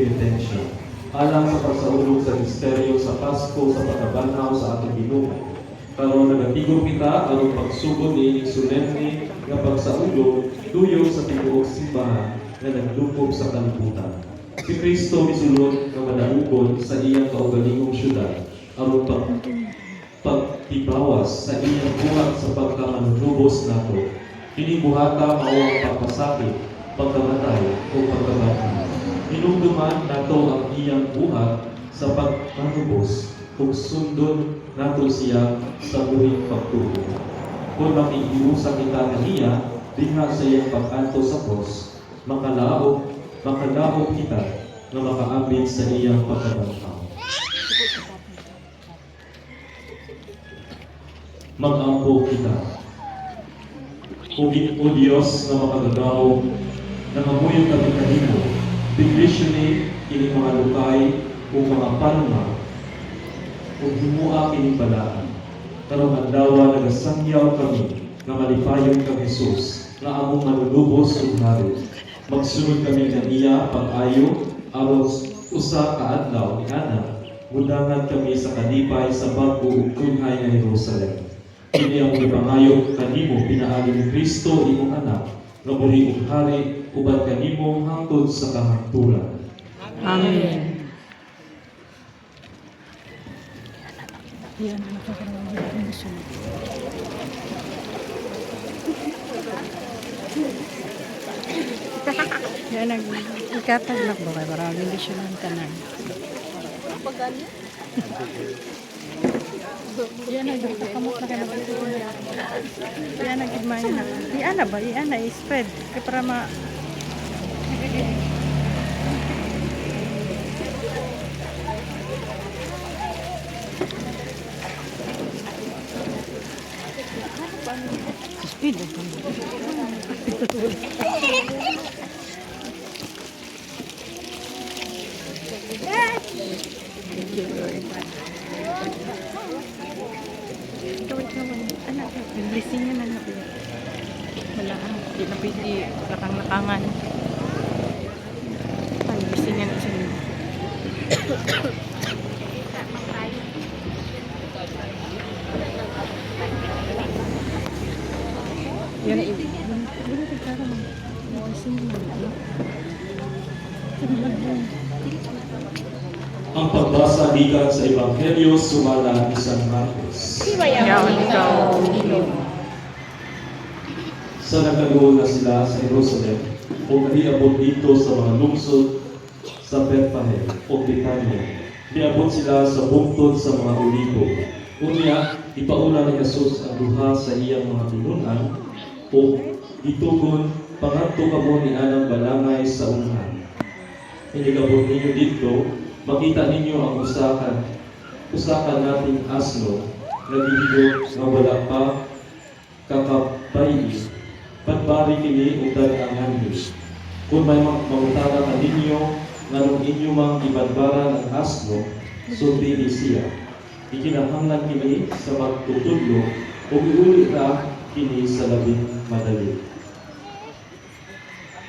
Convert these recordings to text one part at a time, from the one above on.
penitensya. Alang sa pagsaulog sa misteryo sa Pasko sa pagkabanaw sa ating Ginoo. Karon nagatigom kita aron pagsugod niining solemne nga pagsaulog tuyo sa tibuok simbahan nga naglupob sa kalibutan. Si Kristo misulod nga madaugon sa iyang kaugalingong syudad aron pagtibawas sa iyang buhat sa pagkamanubos nato. Kini buhata mao ang pagpasakit, pagkamatay o pagkabanhaw. Hinumduman nato ang iyang buhat sa pagmanubos ug sundon nato siya sa buhing pagtuo. Kung makikiusa kita kaniya dinha sa iyang pag-anto sa krus, makalaog kita na makaambit sa iyang pagkabanhaw. Mag-ampo kita. O Diyos na makagagaw, na mamuyong kami kanimo, biglisyon ni kini mga lukay o mga palma, o himua kini balaan. Karong adlaw nagasangyaw kami, na malipayon kang Jesus, na among manulubos ug hari. Magsunod kami kaniya pag-ayo, aron usa ka adlaw ni ana, mudangan kami sa kalipay sa bago ug tunhay nga Jerusalem. Kini ang ipangayo kanimo pinaagi ni Kristo imong anak, nga muli ug hari uban kanimo hangtod sa kahangturan. Amen. Yan, nakakaroon ng emosyon. Yan, ikataglak ba kayo? Parang emosyon ng tanan. Yan, nagkakamot na kayo. Yan, nag-idmaya na. Iyan na ba? Iyan na, i-spread. Kaya para ma... Speed. Anak, blessing naman na po. Wala ka. Hindi na pwede lakang-lakangan. Blessing yan sa inyo. Yan. Wala ka kara mo. Blessing naman. Ang pagbasa gikan sa Ebanghelyo sumala ni San Marcos. Yawan ikaw. Sa nagkaroon na sila sa Jerusalem o nahiabot dito sa mga lungsod sa Bethlehem o Betania. Niabot sila sa bungtod sa mga olibo. Unya, ipauna ni Jesus ang duha sa iyang mga tinunan o itugon pangadto kamo ni anang balangay sa unahan. Inigabot ninyo dito, makita ninyo ang usakan nating asno naghihigot nga wala pa kakabayi patbari kini ug ang anhis. Kung may mangutana ka ninyo nganong inyo mang ibadbaran ang asno, sulti siya. Ikinahanglan kini sa magtutudlo ug iuli ra kini sa labing madali.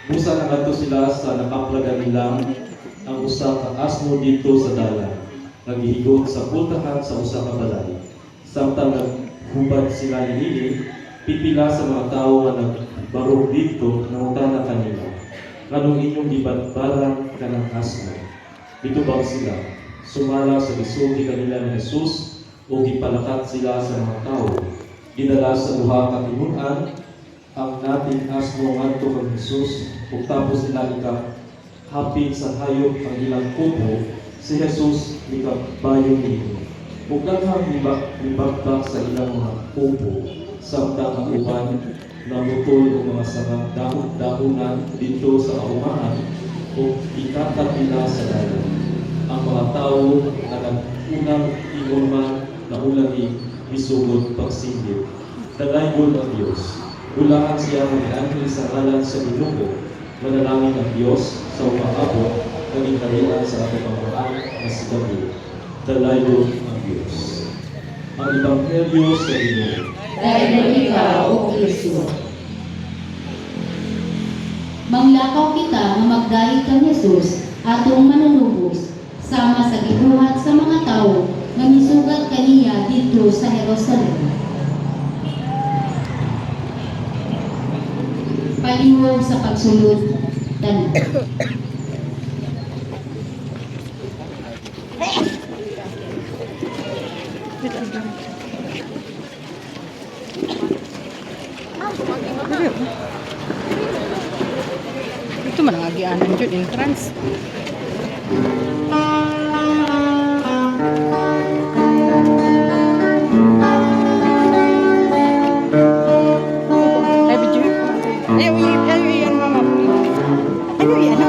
Busa na ngadto sila sa nakaplaga nilang ang usa ka asno dito sa dalan. Naghihigot sa pultahan sa usa ka balay. Samtang naghubad sila niini, pipila sa mga tao nga nagbarog dito nangutana kanila. Nganong inyong ibadbaran kanang asno? Dito ba sila? Sumala sa gisulti kanila ni Jesus o gipalakat sila sa mga tao. Dinala sa duha ka tinunan ang nating asno ngadto kang Jesus ug tapos nila hapin sa hayop ang ilang kubo, si Jesus nikabayo niyo. Ug daghang libagbak sa ilang mga kubo, samtang ang uban namutol o mga sarang dahonan dito sa kaumahan o ikatag nila sa dalan. Ang mga tao na nag-unang inuman na ulangi isugod pagsingit. Dalaygon ang Diyos. Bulahan siya ng anghel sa ngalan sa Ginoo. Manalangin ang Diyos sa umaabot ng ikarian sa ating pamoraan na si David. Dalaygon ang Diyos. Ang Ebanghelyo sa Ginoo. Dahil ikaw, O Kristo. Manglakaw kita nga magdahig kang Jesus atong manunubos sama sa gibuhat sa mga tawo nga misugat kaniya dito sa Jerusalem. Palihog sa pagsulod tanan. Ito man ang agianan dyan, entrance. Ay, video. Ayaw, yan, mama. Ayaw, yan.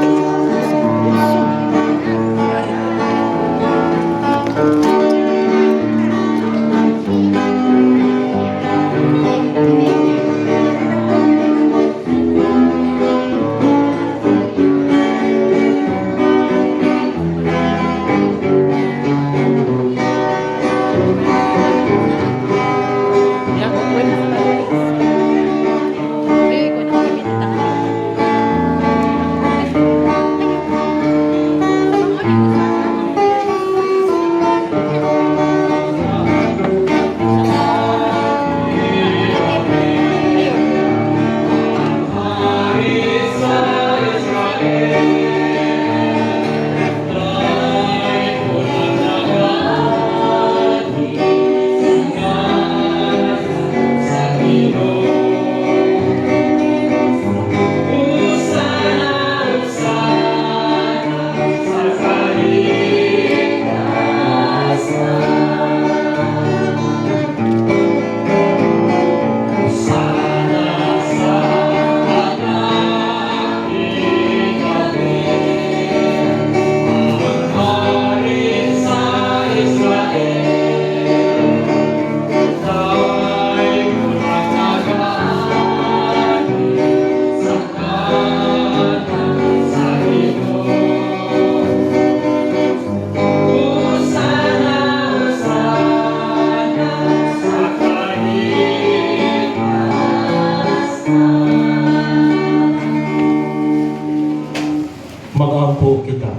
Magampo kita,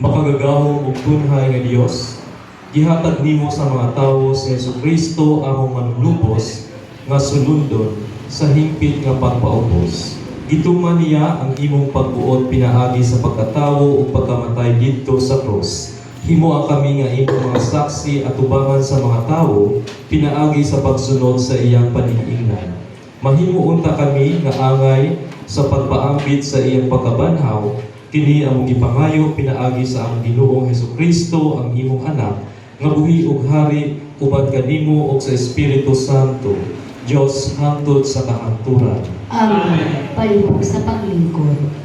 makagagahom ug tunhay nga Dios, gihatag nimo sa mga tawo si Jesucristo among manlubos nga sulundon sa hingpit nga pagpaubos. Gituman niya ang imong pagbuot pinaagi sa pagkatawo ug pagkamatay didto sa krus. Himoa kami nga imong mga saksi at ubangan sa mga tawo pinaagi sa pagsunod sa iyang panig-ingnan. Mahimuon ta kami nga angay sa pagpaambit sa iyang pagkabanhaw, kini among gipangayo pinaagi sa among Ginoong Hesukristo ang imong anak nga buhi ug hari uban kanimo ug sa Espiritu Santo, Dios hangtod sa kahangturan. Amen. Palihog sa paglingkod.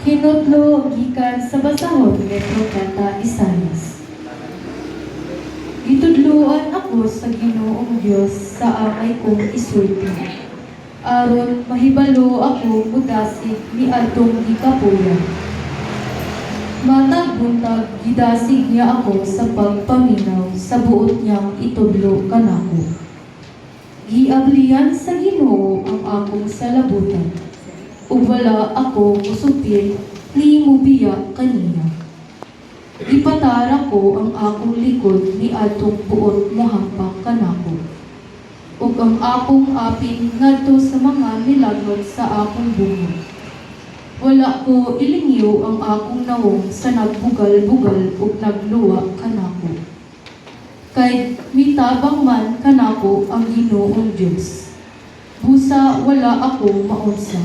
Hinutlo gikan sa basahon ni Propeta Isaias. Gitudluan ako sa Ginoong Dios sa amay kong isulti. Aron mahibalo ako mudasig ni adtong gikapuyan. Matag buntag gidasig niya ako sa pagpaminaw sa buot niyang itudlo kanako. Giablian sa Ginoo ang akong salabutan. Ug wala ako musupil ni mubiya kaniya. Ipatara ko ang akong likod ni atong buot mohampang kanako. Ug ang akong apin ngadto sa mga milagot sa akong bungod. Wala ko ilingyo ang akong nawong sa nagbugal-bugal ug nagluwa kanako. Kay mitabang man kanako ang Ginoong Dios. Busa wala akong maunsa.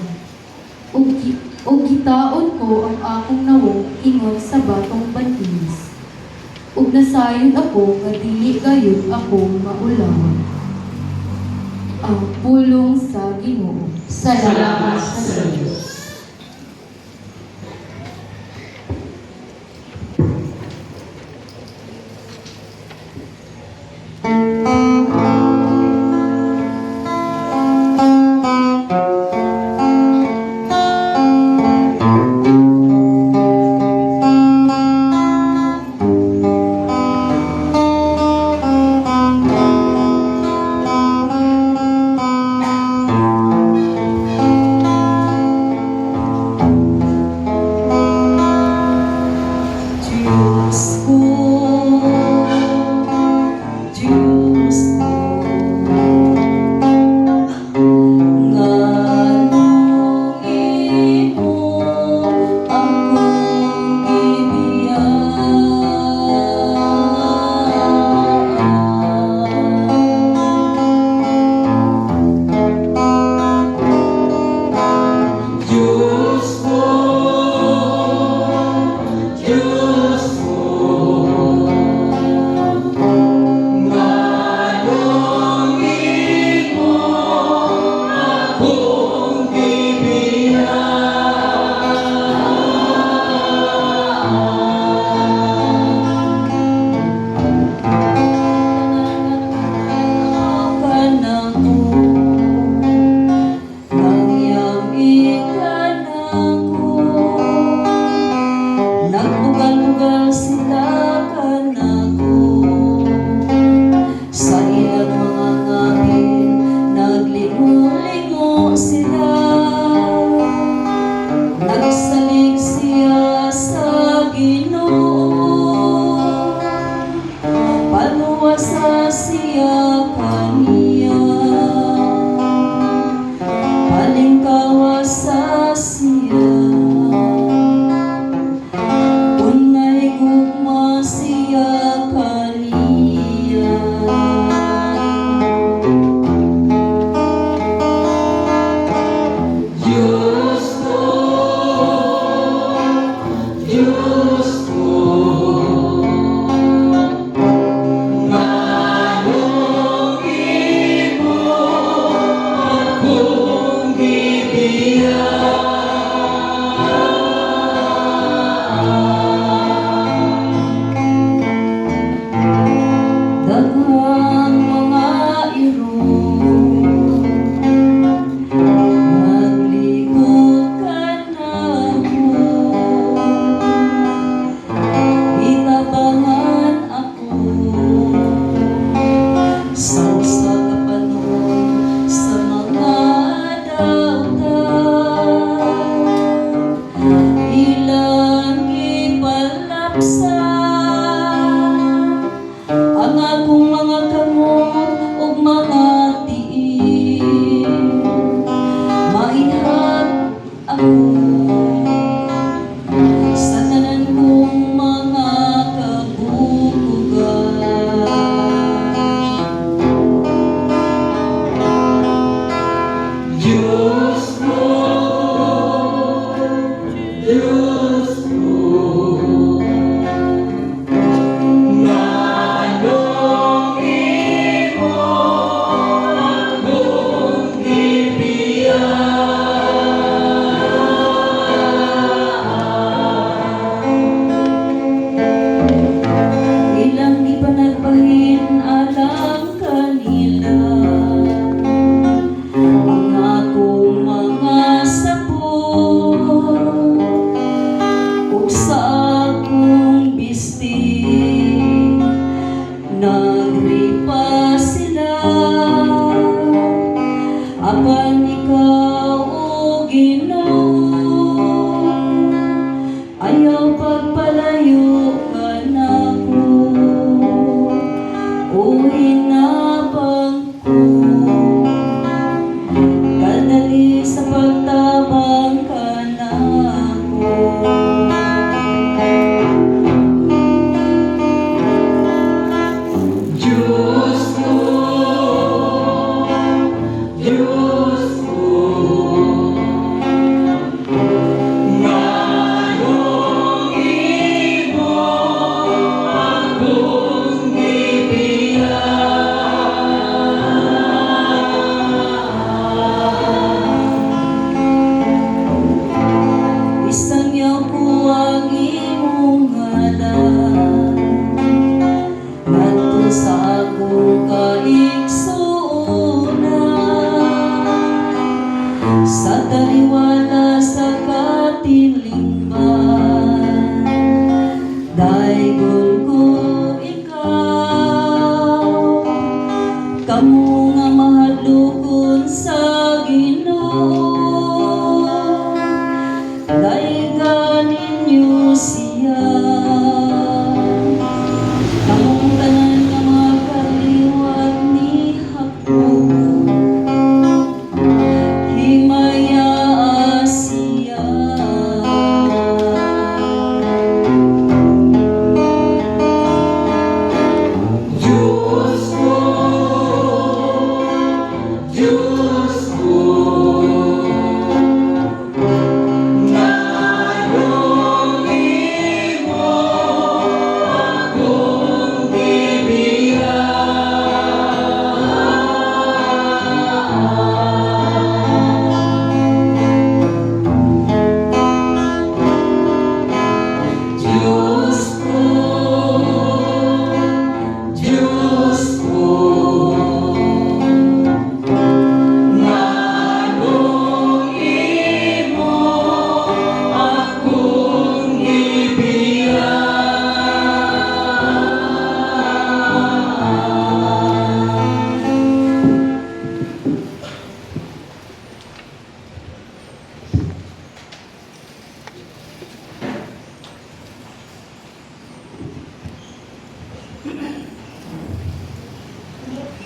O gitaon ko ang akong nawong ingon sa batong batinis. Ug nasayod ako nga dili gayud ako maulawan. Ang pulong sa Ginoo. Salamat sa Diyos.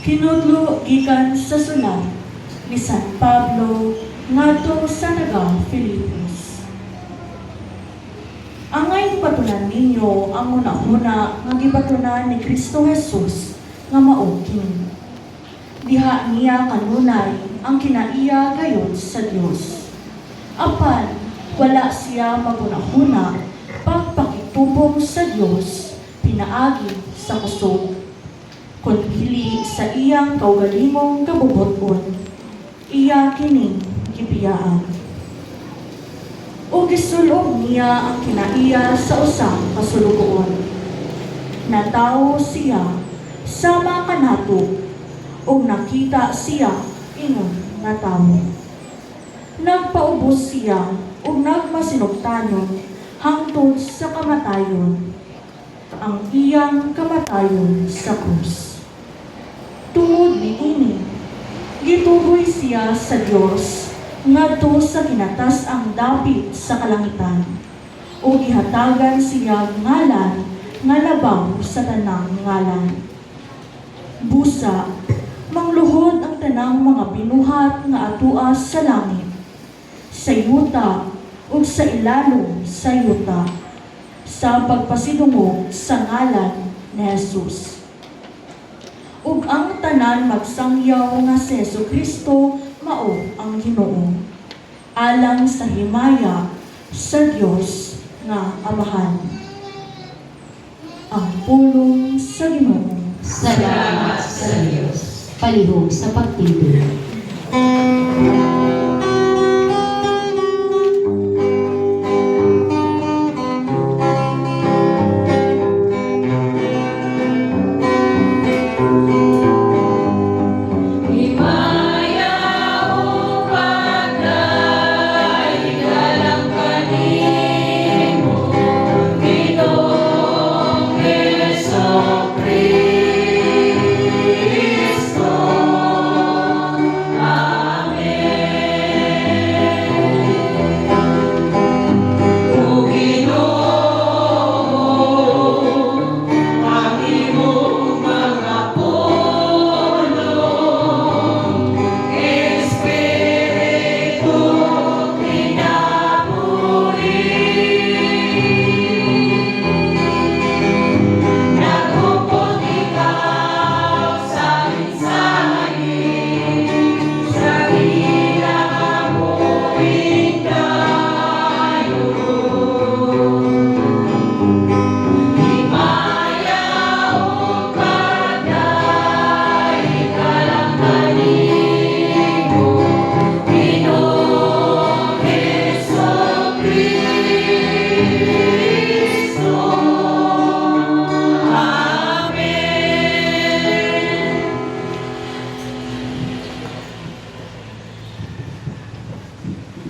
Kinudlo gikan sa sulat ni San Pablo ngadto sa nagang Filipos. Angay batunan ninyo ang una-una nga gibatunan ni Kristo Jesus nga mao kini. Diha niya kanunay ang kinaiya gayon sa Dios. Apan wala siya maguna-una pagpakitubong sa Dios pinaagi sa kusog. Kung dili sa iyang kaugalingong kabubuton, iya kining gibiyaan. O gisulog niya ang kinaiya sa usang kasulugoon. Natawo siya sama kanato, o nakita siya ingon nga tawo. Nagpaubos siya o nagmasinugtanon hangtod sa kamatayon, ang iyang kamatayon sa krus. Tungod niini, gituboy siya sa Dios ngadto sa ginatas ang dapit sa kalangitan, o gihatagan siya ngalan nga labaw sa tanang ngalan. Busa, mangluhod ang tanang mga binuhat nga atuas sa langit, sa yuta ug sa ilalom sa yuta, sa pagpasidungog sa ngalan ni Jesus. Ug ang tanan magsangyaw nga si Jesucristo mao ang Ginoo, alang sa himaya sa Dios nga Amahan. Ang pulong sa Ginoo. Salamat sa Diyos. Palihog sa pagtibig.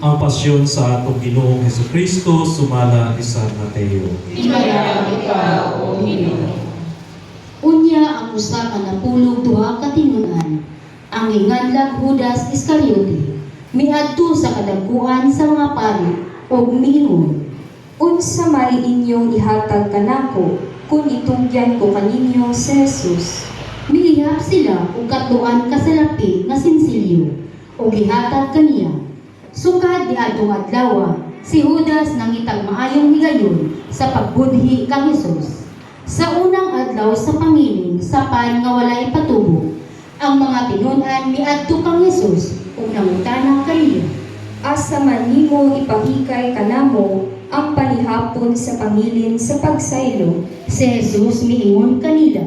Ang pasyon sa atong Ginoong Hesukristo sumala ni San Mateo. Hinayang ikaw, O Ginoo. Unya ang usa ka napulog duha ka tinunan, ang ginganlag Judas Iscariote, miadto sa kadagkuhan sa mga pari ug miingon, Unsa may inyong ihatag kanako kung itugyan ko kaninyo si Jesus? miihap sila ug katluan ka sa lapi nga sinsilyo, ug gihatag kaniya. Sukad ni adtong adlaw, si Judas nangitag maayong higayon sa pagbudhi kang Hesus. Sa unang adlaw sa pangiling, sapan nga walay patubo, ang mga tinunan miadto kang Hesus ug nangutana kaniya. Asa man nimo ipahikay kanamo ang panihapon sa pangilin sa pagsaylo? Si Jesus miingon kanila.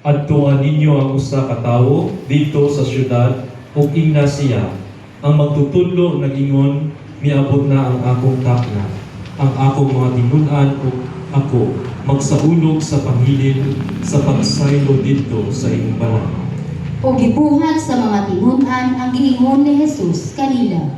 Adtuan ninyo ang usa ka tawo dito sa syudad ug ingna siya. Ang magtutudlo nagingon, miabot na ang akong takna, ang akong mga tinunan ug ako magsaulog sa pangilin sa pagsaylo dito sa inyong balat. O gibuhat sa mga tinunan ang giingon ni Jesus kanila,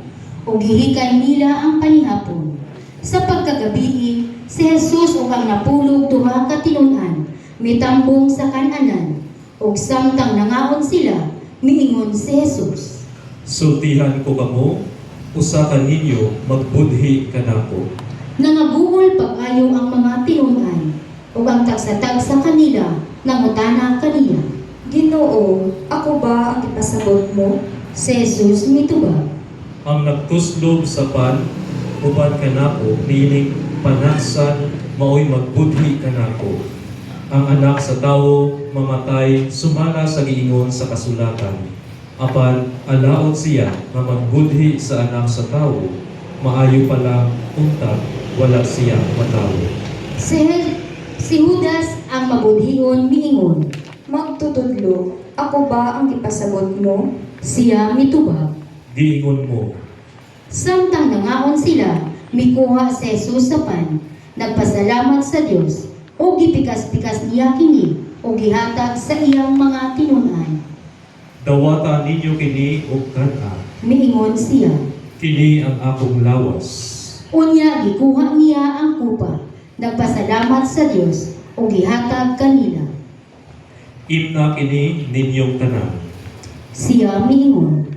o gihikay nila ang panihapon. Sa pagkagabi, si Jesus ug ang napulog duha ka tinunan, mitambong sa kananan, ug samtang nangaon sila, miingon si Jesus. Sultihan ko kamo, usa ka ninyo magbudhi kanako. Nangabuhol pag-ayo ang mga tinunan, ug ang tagsa-tagsa kanila nangutana kaniya. Ginoo, ako ba ang ipasabot mo? Si Jesus mitubag. Ang nagtuslob sa pan, uban kanako, niining panaksan, maoy magbudhi kanako. Ang anak sa tao, mamatay, sumala sa giingon sa kasulatan. Apan, alaot siya, nga magbudhi sa anak sa tao, maayo pala, untag, wala siya matawo. Si Judas ang mabudhion miingon. Magtutudlo, ako ba ang ipasabot mo? Siya mitubag. Giingon mo, Samtang nangaon sila, mikuha si Jesus sa pan, nagpasalamat sa Dios, o gipikas-pikas niya kini, o gihatag sa iyang mga tinunan. dawata ninyo kini o kana, Miingon siya. kini ang akong lawas. Unya gikuha niya ang kupa, nagpasalamat sa Dios, o gihatag kanila. Imna kini ninyong tanan. Siya miingon.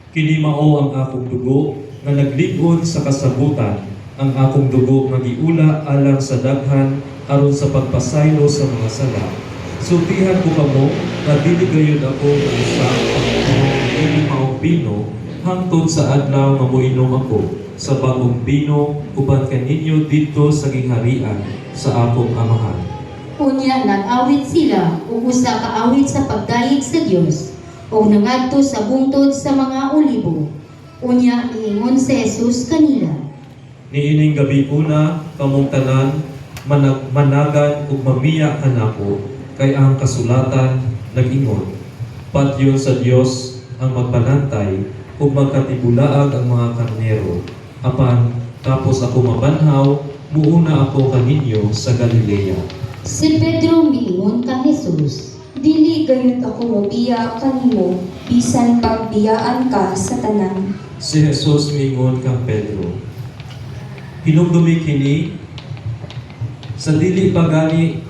Kini mao ang akong dugo nga naglig-on sa kasabutan, ang akong dugo nga giula alang sa daghan aron sa pagpasaylo sa mga sala. Sultihan ko kamo nga dili gayud ako nga isa ang maong bino hangtod sa adlaw nga moinom ako sa bagong bino uban kaninyo dito sa gingharian sa akong amahan. Unya nag-awit sila, o usa ka awit sa pagdayeg sa Dios, o nangadto sa bungtod sa mga olibo. Unya miingon si Jesus kanila. Niining gabi una, kamong tanan, managan ug mamiya kanako, kay ang kasulatan nag-ingon. Patyon sa Dios ang magbalantay ug magkatibulaag ang mga karnero. Apan, tapos ako mabanhaw, muuna ako kaninyo sa Galilea. Si Pedro miingon ka Jesus. Dili gayud ako mobiya kanimo, bisan pagbiyaan ka sa tanan. Si Jesus miingon kang Pedro. Hinumdumi kini, sa dili pagani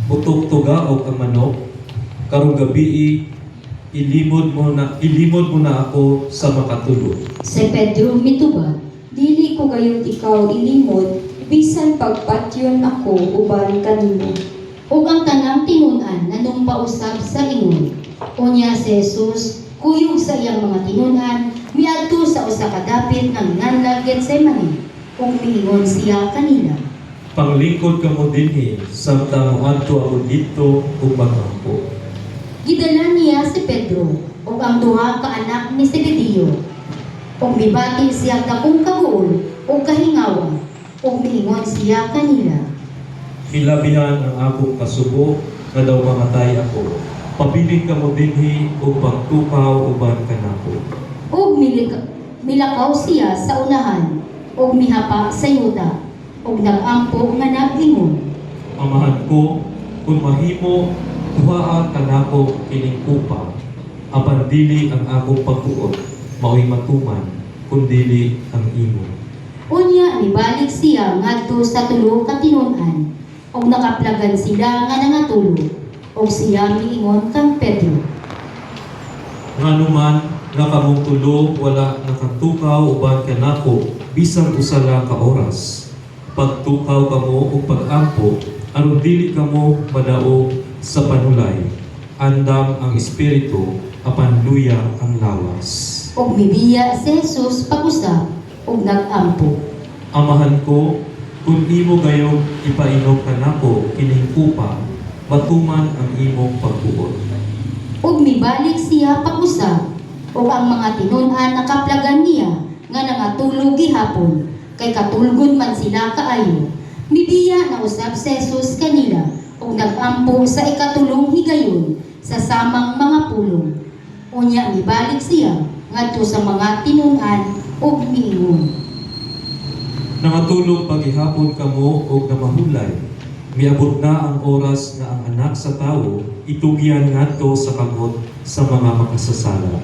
utok tugaog ang manok, karong gabi ilimod mo na ako sa makatulog. Si Pedro mitubag. Dili ko gayud ikaw ilimod, bisan pagpatyon ako uban kanimo. Ug ang tanang tinunan nanong pausab sa ingon. Unya si Jesus, kuyog sa iyang mga tinunan, miadto sa usa ka dapit nga nganlag Getsemani. Ug miingon siya kanila. Panglingkod ka mo dinhi, samtang adto ako dito ug magampo. Gidala niya si Pedro ug ang duha ka anak ni Zebedeo. Ug mibati siya dakong kahuol ug kahingawa. Ug miingon siya kanila. Hilabihan ang akong kasubo nga daw mamatay ako. Pabiling ka mo dinhi ug pagtukaw uban kanako. Ug milakaw siya sa unahan ug mihapa sa yuta ug nagampo nga nag-ingon. Amahan ko, kung mahimo, tuhaa kanako kining kupa. Apan dili ang akong pagtuot, mao'y matuman, kundili ang imo. Unya nibalik siya ngadto sa tulo ka tinunan ug nakaplagan sila nga nangatulog ug siya miingon kang Pedro. Nganuman, nga kamong tulo wala nakatukaw uban kanako bisan usa lang ka oras. Pagtukaw kamo ug pag-ampo aron dili kamo madaog sa panulay. Andam ang espiritu apan luya ang lawas. Ug mibiya si Jesus pag-usap ug nag-ampo. Amahan ko, kung imo gayong ipainom kanako kining kupa, matuman ang imong pagbuot. Ug mibalik siya pag-usap ug ang mga tinunan nakaplagan niya nga nangatulog gihapon kay katulgon man sila kaayo. Mibiya na usab si Jesus kanila ug nag-ampo sa ikatulong higayon sa samang mga pulong. Unya mibalik siya ngadto sa mga tinunan ug miingon. Nangatulog paghihapon kamo og namahulay. Miabot na ang oras nga ang anak sa tao itugyan ngadto sa kamot sa mga makasasala.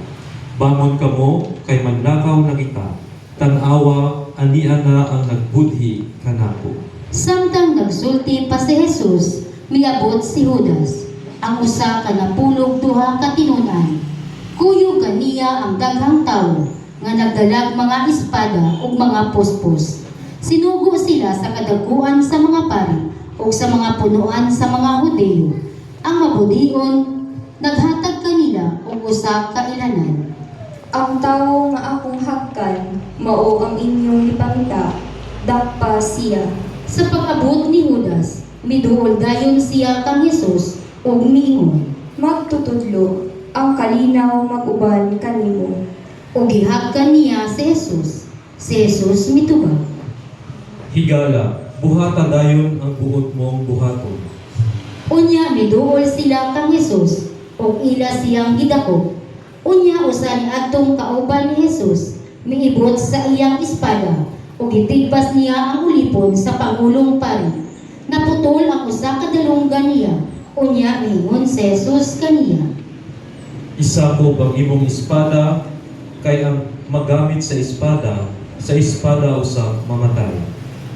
Bangon kamo kay manlakaw na kita. Tan-awa ania na ang nagbudhi kanako. Samtang nagsulti pa si Jesus, miabot si Judas, ang usa ka napulog duha ka tinunan. Kuyog kaniya ang daghang tawo nga nagdalag mga espada ug mga puspos. Sinugo sila sa kadaguan sa mga pari ug sa mga punuan sa mga Hudeo. Ang mabudion naghatag kanila og usa ka ilanan. Ang tawo nga akong hakkan, mao ang inyong ipangita, dakpa siya. Sa pag-abot ni Judas, miduol dayon siya kang Hesus ug miingon, Magtutudlo, ang kalinaw mag-uban kanimo. ug gihagkan niya si Hesus. Si Hesus mitubag. Higala, buhata dayon ang buot mong buhaton. Unya miduol sila kang Hesus ug ila siyang gidakop. Unya usa ni adtong kauban ni Hesus miibot sa iyang espada ug gitigbas niya ang ulipon sa pangulong pari. Naputol ang usa ka dalunggan niya. Unya miingon si Hesus kaniya. Isa ko bang imong espada, kay ang magamit sa espada usa mamatay.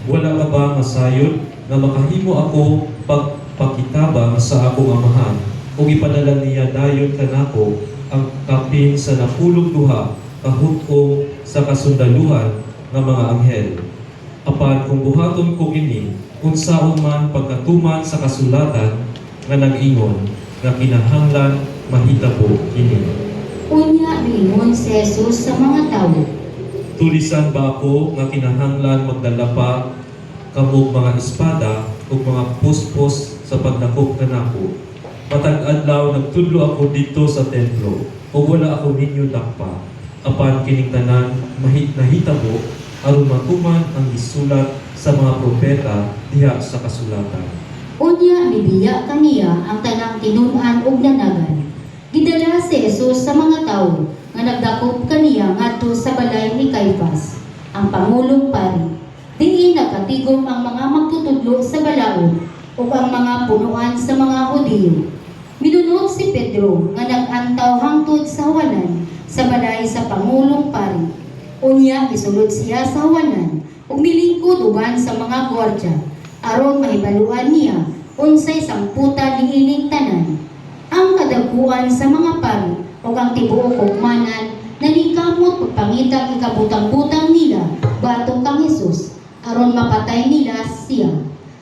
Wala ka ba masayod nga makahimo ako pagpakitabang sa akong amahan ug ipadala niya dayon kanako ang kapin sa napulog duha kahutong sa kasundaluhan ng mga anghel. Apan kung buhaton ko kini, unsaon man pagkatuman sa kasulatan nga nag-ingon nga kinahanglan mahitabo kini. Unya miingon si Hesus sa mga tawo. Tulisan ba ako nga kinahanglan magdala pa kamog mga espada ug mga puspos sa pagdakop kanako? Matag adlaw nagtudlo ako dito sa templo ug wala ako ninyo dakpa. Apan kining tanan nahitabo aron matuman ang gisulat sa mga propeta diha sa kasulatan. Unya bibiya kaniya ang tanang tinun-an ug nanagan. Gidala si Hesus sa mga tawo nga nagdakop kaniya ngadto sa balay ni Caiphas, ang pangulong pari. Diin nagkatigom ang mga magtutudlo sa balaod ug ang mga punuan sa mga Hudiyo. Minunod si Pedro nga nag-antaw hangtod sa hawanan sa balay sa pangulong pari. Unya isulod siya sa hawanan ug milingkod uban sa mga gwardya aron mahibaluan niya unsay samputan niining tanan. Ang kadaguan sa mga pari ug ang tibuok hukmanan nanikamot ug pangitang ikabutang-butang nila batok kang Hesus aron mapatay nila siya.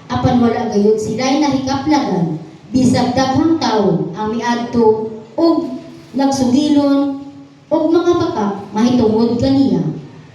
Apan wala gayud sila'y nahikaplagan bisag daghang tawo ang miadto ug nagsugilon ug mga baka mahitungod kaniya.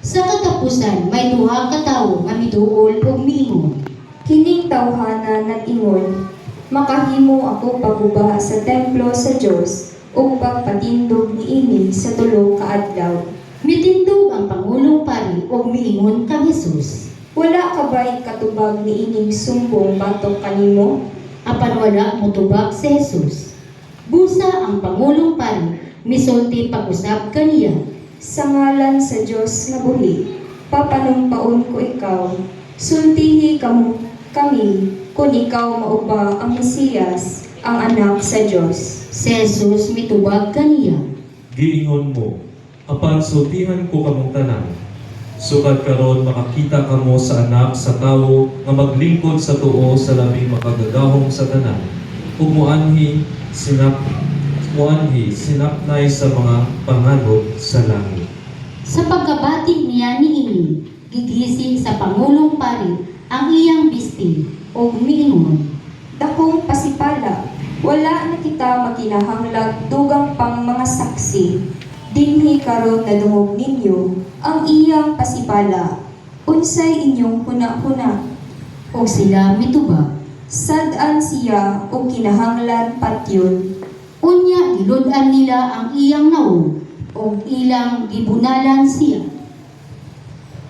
Sa katapusan may duha ka tawo nga miduol ug miingon. Kining tawhana nag-ingon, makahimo ako paguba sa templo sa Dios ug pagpatindog niini sa tulo ka adlaw. Mitindog ang pangulong pari ug miingon kang Hesus. Wala ka ba'y katubag niining sumbong batok kanimo? Apan wala motubag si Hesus. Busa ang pangulong pari misulti pag-usab kaniya. Sa ngalan sa Dios nga buhi, papanumpaon ko ikaw. Sultihi kamo kami kung ikaw mauba ang Mesiyas, ang anak sa Dios. Si Hesus mitubag kaniya. Giingon mo, apan sultihan ko kamong tanan. Sukad karon makakita kamo sa anak sa tawo nga maglingkod sa tuo sa labing makagagahong sa tanan. Ug muanhi sinapnay sa mga panganod sa langit. Sa pagkabati niya niini, gigisi sa pangulong pari ang iyang bisti ug miingon. Dakong pasipala, wala na kita makinahanglag dugang pang mga saksi. Dinhi karon na dungog ninyo ang iyang pasipala. Unsay inyong huna-huna? Ug sila mitubag. Sad-an siya o kinahanglan patyon. Unya gilud-an nila ang iyang naong ug ilang gibunalan siya.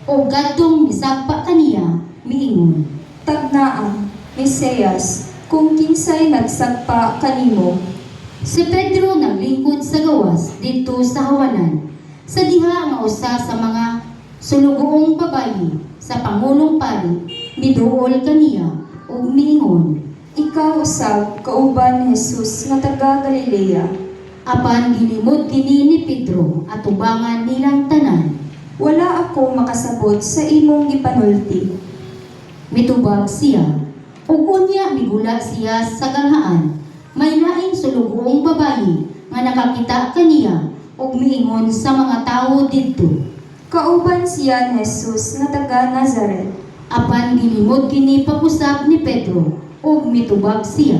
O gadtong misagpa kaniya miingon. Tagnaa, Mesiyas, kung kinsay nagsagpa kanimo. Si Pedro naglingkod sa gawas dito sa hawanan. Sa diha nga usa sa mga sulugoong babayi sa pangulong pari miduol kaniya ug miingon. Ikaw usab kauban ni Jesus nga taga Galilea. Apan gilimod kini ni Pedro at ubangan nilang tanan. Wala ako makasabot sa imong gipanulti. Mitubag siya. Ug unya migula siya sa ganhaan. May laing sulugoong babayi nga nakakita kaniya ug miingon sa mga tawo didto. Kauban siya ni Jesus nga taga Nazaret. Apan gilimod kini pag-usab ni Pedro ug mitubag siya.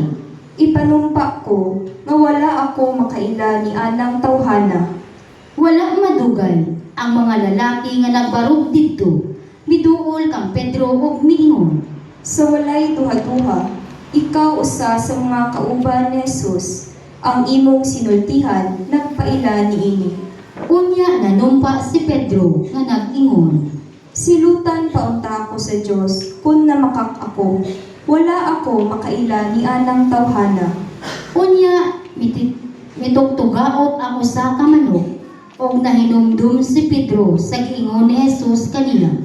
Ipanumpa ko nga wala ako makaila ni anang tawhana. Wala madugay ang mga lalaki nga nagbarog didto. Miduol kang Pedro ug miingon. Sa walay duha-duha, ikaw usa sa mga kauban ni Jesus, ang imong sinultihan nagpaila niini. Unya nanumpa si Pedro nga nag-ingon. Silutan paunta ako sa Dios kun namakak ako. Wala ako makaila ni anang tawhana. Unya mitugtugaot ang usa ka manok ug nahinumdum si Pedro sa giingon ni Jesus kaniya.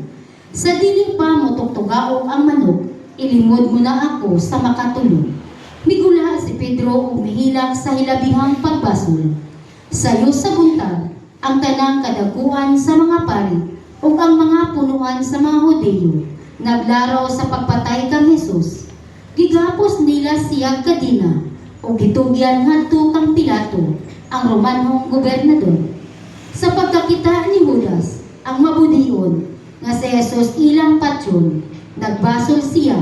Sa dili pa mo tugtugaot ang manok, ilimod mo na ako sa makatulog. Migula si Pedro ug mihilak sa hilabihang pagbasol. Sayo sa buntag ang tanang kadaguan sa mga pari ug ang mga punuan sa mga Hudiyo naglaraw sa pagpatay kang Jesus. Gigapos nila siya kadina o gitugyan ngadto kang Pilato, ang Romanhong gobernador. Sa pagkakita ni Judas, ang mabudion nga si Jesus ilang patyon, nagbasol siya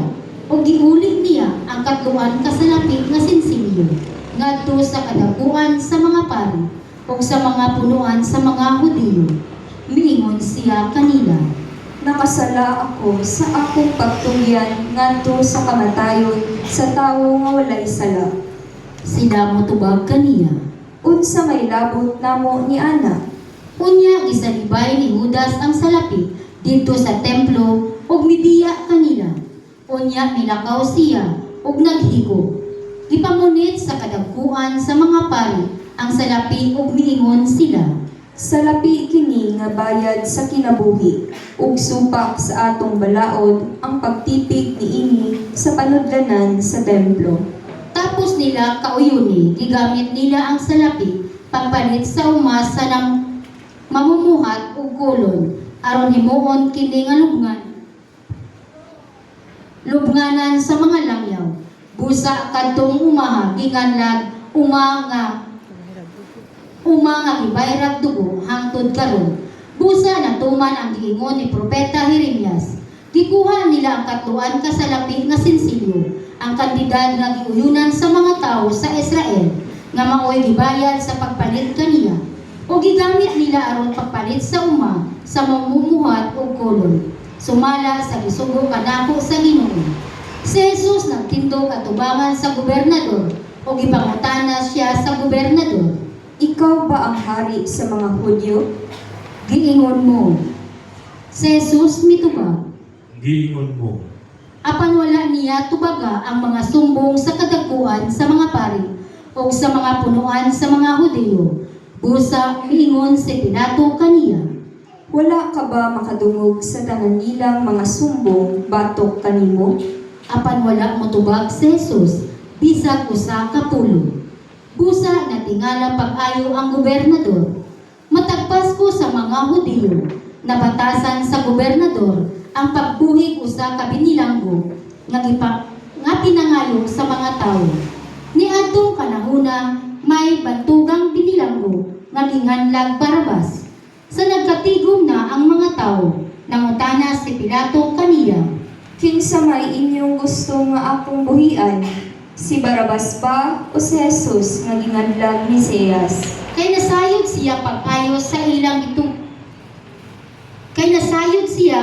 o giulig niya ang katluan kasalapit nga sinsilyo ngadto sa kadaguan sa mga pari o sa mga punuan sa mga Hudiyo. Miingon siya kanila. Nakasala ako sa akong pagtugyan ngadto sa kamatayon sa tawo nga walay sala. Sila motubag kaniya. Unsa may labot namo ni ana? Unya gisalibay ni Judas ang salapi dito sa templo ug midiya kanila. Unya milakaw siya ug naghigo. Gipamunit sa kadagkuan sa mga pari ang salapi ug miingon sila. Salapi kini nga bayad sa kinabuhi ug supak sa atong balaod ang pagtipig niini sa panudlanan sa templo. Tapos nila kauyuni, gigamit nila ang salapi pagpalit sa umas sa nang mamumuhat ug kulon aron himuon kini nga lubnganan sa mga langyaw. Busa kadtong umaha ginganlag nga gibayrag dugo hangtod karon. Busa natuman ang giingon ni propeta Jeremias. Gikuha nila ang katluan kasalapi nga sinsilyo, ang kandidad nga giuyunan sa mga tawo sa Israel nga maoy gibayad sa pagpalit kaniya. O gigamit nila aron pagpalit sa uma sa mamumuhat ug kolon. Sumala sa gisugo kanako sa Ginoo. Si Jesus nagtindog atubangan sa gobernador o gipangutana siya sa gobernador. Ikaw ba ang hari sa mga Hudyo? Giingon mo. Si Jesus mitubag. Giingon mo. Apan wala niya tubaga ang mga sumbong sa kadaguan sa mga pari o sa mga punuan sa mga Hudiyo. Busa miingon si Pilato kaniya. Wala ka ba makadungog sa tanan nilang mga sumbong batok kanimo? Apan wala mo tubag si Jesus, bisag usa ka pulo. Busa natingala pag-ayo ang gobernador. Matagpas ko sa mga Hudiyo, nabatasan sa gobernador ang pagbuhig usa ka binilanggo nga pinangayo sa mga tawo. Niadtong panahona may bantugang binilanggo nga ginganlag Barabas. Sa nagkatigom na ang mga tawo, nangutana si Pilato kaniya. Kinsa may inyong gusto nga akong buhian? Si Barabas ba o si Jesus nga ginganlag ni Mesiyas? Kay nasayod siya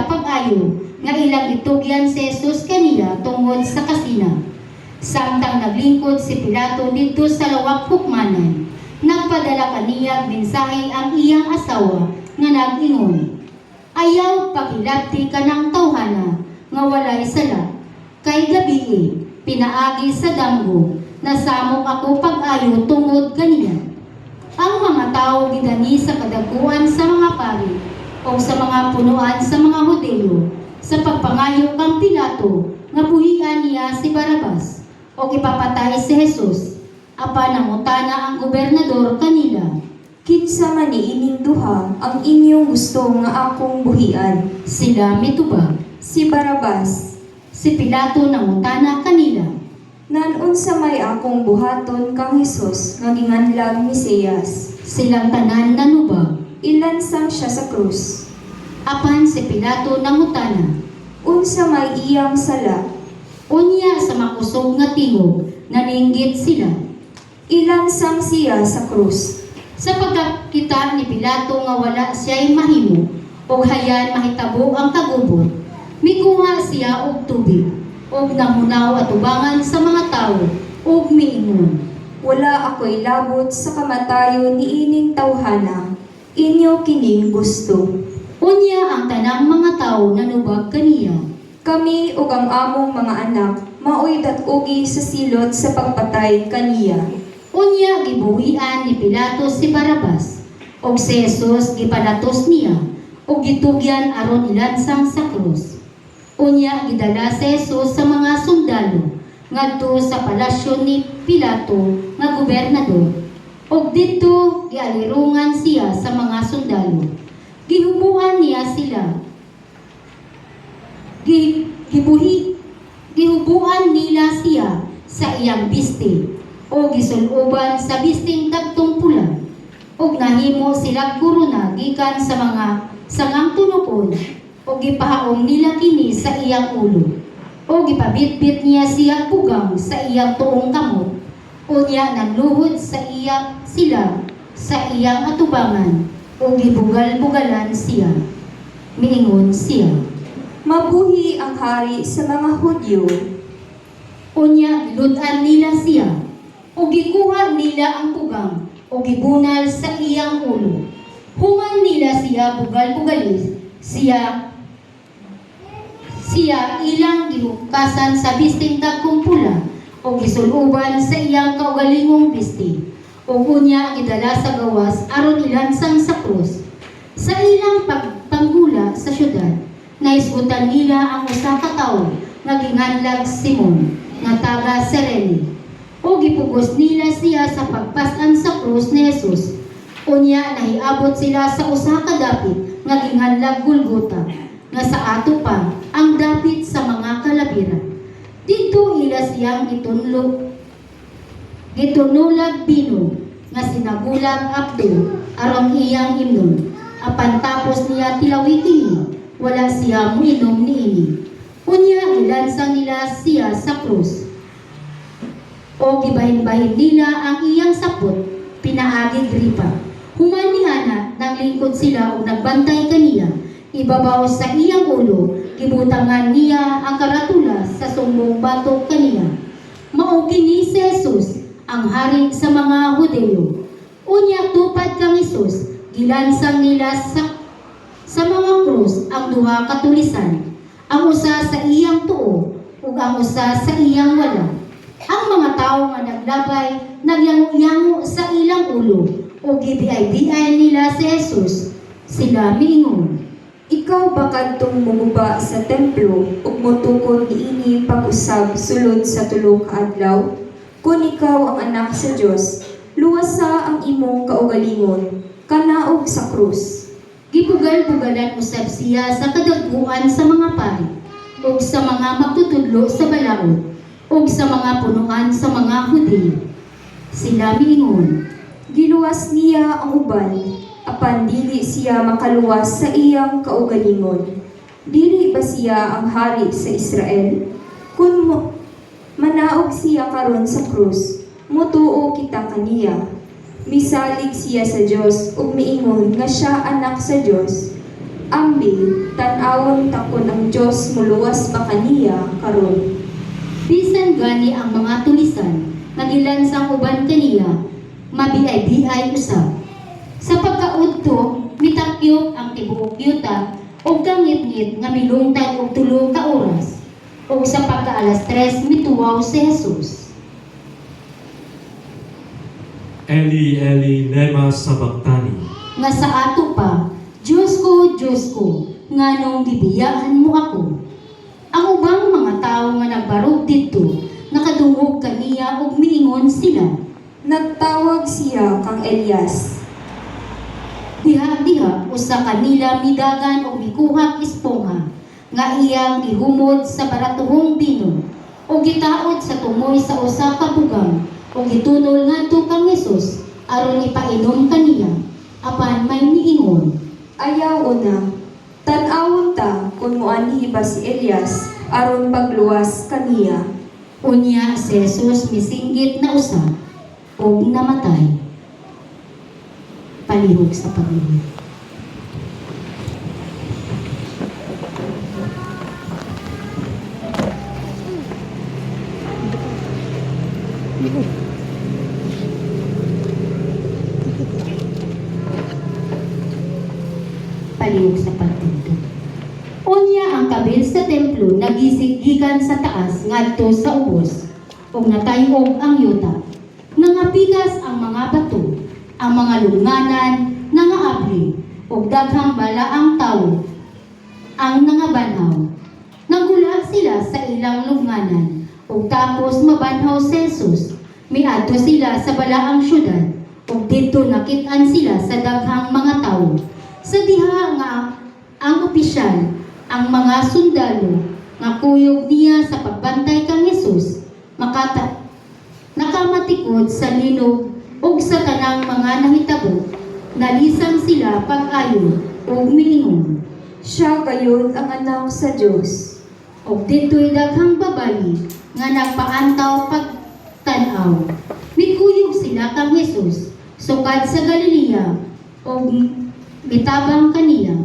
pag-ayo nga ilang itugyan si Jesus kaniya tungod sa kasina. Samtang naglingkod si Pilato dito sa lawak hukmanan, nagpadala kaniya mensahe ang iyang asawa nga nag-ingon. Ayaw paghilabti ka ng tawhana nga walay sala. Kay gabi pinaagi sa damgo, nasamok ako pag-ayo tungod kaniya. Ang mga tao gidani sa kadaguan sa mga pari o sa mga punuan sa mga Hudiyo sa pagpangayo kang Pilato nga buhian niya si Barabas o ipapatay si Jesus. Apan nangutana ang gobernador kanila. Kinsa man niining duha ang inyong gusto nga akong buhian? Sila mitubag. Si Barabas. Si Pilato nangutana kanila. Nanunsa may akong buhaton kang Jesus nga ginganlag Mesiyas. Silang tanan nanubag. Ilansang siya sa krus. Apan si Pilato nangutana. Unsa may iyang sala? Unya sa makusog nga tingog naninggit sila. Ilansang siya sa krus. Sa pagkakita ni Pilato nga wala siya'y mahimo, o hayan mahitabo ang tagubot, mikuha siya og tubig, og namunaw at ubangan sa mga tao, og miingon. Wala ako'y labot sa kamatayon ni ining tawhana. Inyo kining gusto. Unya ang tanang mga tao nanubag kaniya. Kami ug ang among mga anak maoy dat-ugi sa silot sa pagpatay kaniya. Unya gibuhian ni Pilato si Barabas, og si Jesus gipalatos niya, og gitugyan aron ilansang sa krus. Unya gidala si Jesus sa mga sundalo ngadto sa palasyo ni Pilato nga gobernador. Og didto gialirungan siya sa mga sundalo. Gihubuan niya sila. Gihubuan nila siya sa iyang biste o gisuluban sa bisting dagtong pula. Og nahimo sila kuruna gikan sa mga sangang tunokon o gipahaom nila kini sa iyang ulo. O gipabitbit niya siya pugang sa iyang tuong kamot. Unya nanluhod sa sila sa iyang atubangan o gibugal-bugalan siya. Miingon siya. Mabuhi ang hari sa mga Hudyo. Unya gilutan nila siya o gikuha nila ang pugang o gibunal sa iyang ulo. Human nila siya bugal-bugalis siya ilang gihukasan sa bisting dagkong pula o gisuluban sa iyang kaugalingong bisti o unya gidala sa gawas aron ilansang sa krus. Sa ilang pagpanggula sa syudad, naisgutan nila ang usa ka tawo nga ginganlag Simon nga taga Cirene. O gipugos nila siya sa pagpasan sa krus ni Jesus. Unya nahiabot sila sa usa ka dapit nga ginganlag Golgota, nga sa ato pa ang dapit sa mga kalabira. Dito ila siyang gitunulag bino nga sinagulag abdo aron iyang imnon. Apan tapos niya tilawitin, wala siya muinom niini. Unya ilansang nila siya sa krus. O gibahin-bahin nila ang iyang sapot, pinaagi gripa. Human niana nang lingkod sila o nagbantay kaniya, ibabaw sa iyang ulo, gibutangan niya ang karatula sa sumbong batok kaniya. Mao kini si Jesus, ang hari sa mga Hudyo. Unya tupad kang Jesus, gilansang nila sa mga krus ang duha ka tulisan, ang usa sa iyang tuo ug ang usa sa iyang wala. Ang mga tawo nga naglabay nagyango-yango sa ilang ulo o gibiay-biay nila si Jesus. Sila miingon. Ikaw ba kadtong mumuba sa templo ug motukod niini pag-usab sulod sa tulo ka adlaw? Kung ikaw ang anak sa Dios, luwasa ang imong kaugalingon kanaog sa krus. Gibugal-bugalan usab siya sa kadagbuan sa mga pari ug sa mga magtutudlo sa balaod ug sa mga punuan sa mga Hudyo. Sila miingon. Giluwas niya ang uban, apan dili siya makaluwas sa iyang kaugalingon. Dili ba siya ang hari sa Israel? Kung manaog siya karon sa krus, mutuo kita kaniya. Misalig siya sa Dios ug miingon nga siya anak sa Dios. Ambi, tan-awon takon ang Dios muluwas ba kaniya karon. Bisan gani ang mga tulisan nga gilansang uban kaniya, mabiay-biay usab. Sa pagkaudto, mitakyok ang tibuok yuta o kangit-ngit nga milungtag og 3 ka oras. O sa pagka-alas 3 mituwaw si Jesus. Eli, Eli, lema sabachthani. Nga sa ato pa, Diyos ko, nganong gibiyahan mo ako. Ang ubang mga tao nga nagbarog dito, nakadungog kaniya ug miingon sila. Nagtawag siya kang Elias. Diha usa kanila midagan og mikuhag esponha nga iyang gihumod sa baratuhong bino o gitaod sa tumoy sa usa ka bugang o gitunol ngadto kang Jesus aron ipainom kaniya. Apan may niingon. Ayaw una, tan-awon ta kung muanhi ba si Elias aron pagluwas kaniya. Unya si Jesus misinggit na usa ug namatay palihog sa pagluhod. Palihog sa pagtugtog. Unya ang kabil sa templo nagisig gikan sa taas ngadto sa ubos ug natayog ang yuta. Nangapigas ang mga bato, ang mga lunganan nangaabli ug daghang balaang tawo ang nangabanhaw. Nagula sila sa ilang lunganan ug tapos mabanhaw si Jesus. Miadto sila sa balaang syudad ug didto nakit-an sila sa daghang mga tawo. Sa diha nga ang opisyal, ang mga sundalo nga kuyog niya sa pagbantay kang Jesus, nakamatikod sa linog ug sa tanang mga nahitabo, nalisan sila pag-ayo ug miingon. Siya gayon ang anak sa Diyos. Og dito'y daghang babayi nga nagpaantaw pagtanaw. Mikuyog sila kang Jesus, sukad sa Galilea, og mitabang kaniya.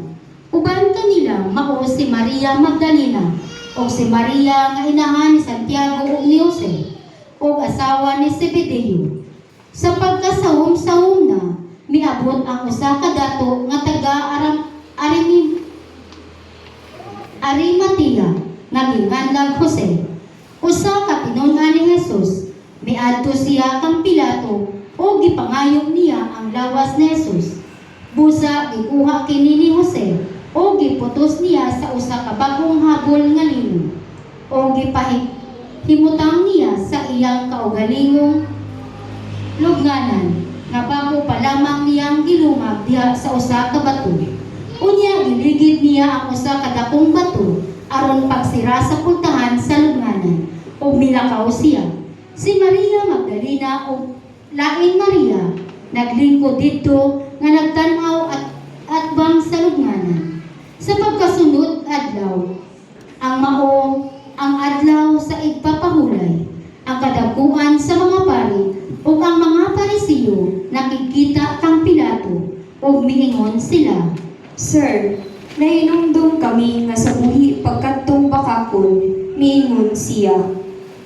Uban kanila mao si Maria Magdalena, og si Maria nga inahan ni Santiago ug ni Jose, og asawa ni Zebedeo. Sa pagkasahom-sahom na, miabot ang usa ka dato nga taga Arimatea nga ginganlag Jose. Usa ka tinun-an ni Jesus, miadto siya kang Pilato o gipangayog niya ang lawas ni Jesus. Busa gikuha kini ni Jose o giputos niya sa usa ka bagong habol nga lino o gipahimutang niya sa iyang kaugalingong lugnanan nga bago pa lamang niyang gilumag diha sa usa ka bato. Unya giligid niya ang usa ka dakong bato aron pagsira sa pultahan sa lugnanan o milakaw siya. Si Maria Magdalena o lain Maria naglingkod didto nga nagtan-aw at atbang sa lugnanan. Sa pagkasunod adlaw, ang adlaw sa igpapahulay, ang kadakuan sa mga pari o ang mga Parisiyo nakikita kang Pilato o miingon sila. Sir, nahinumdum kami nga sa buhi pagkatong bakakon, miingon siya.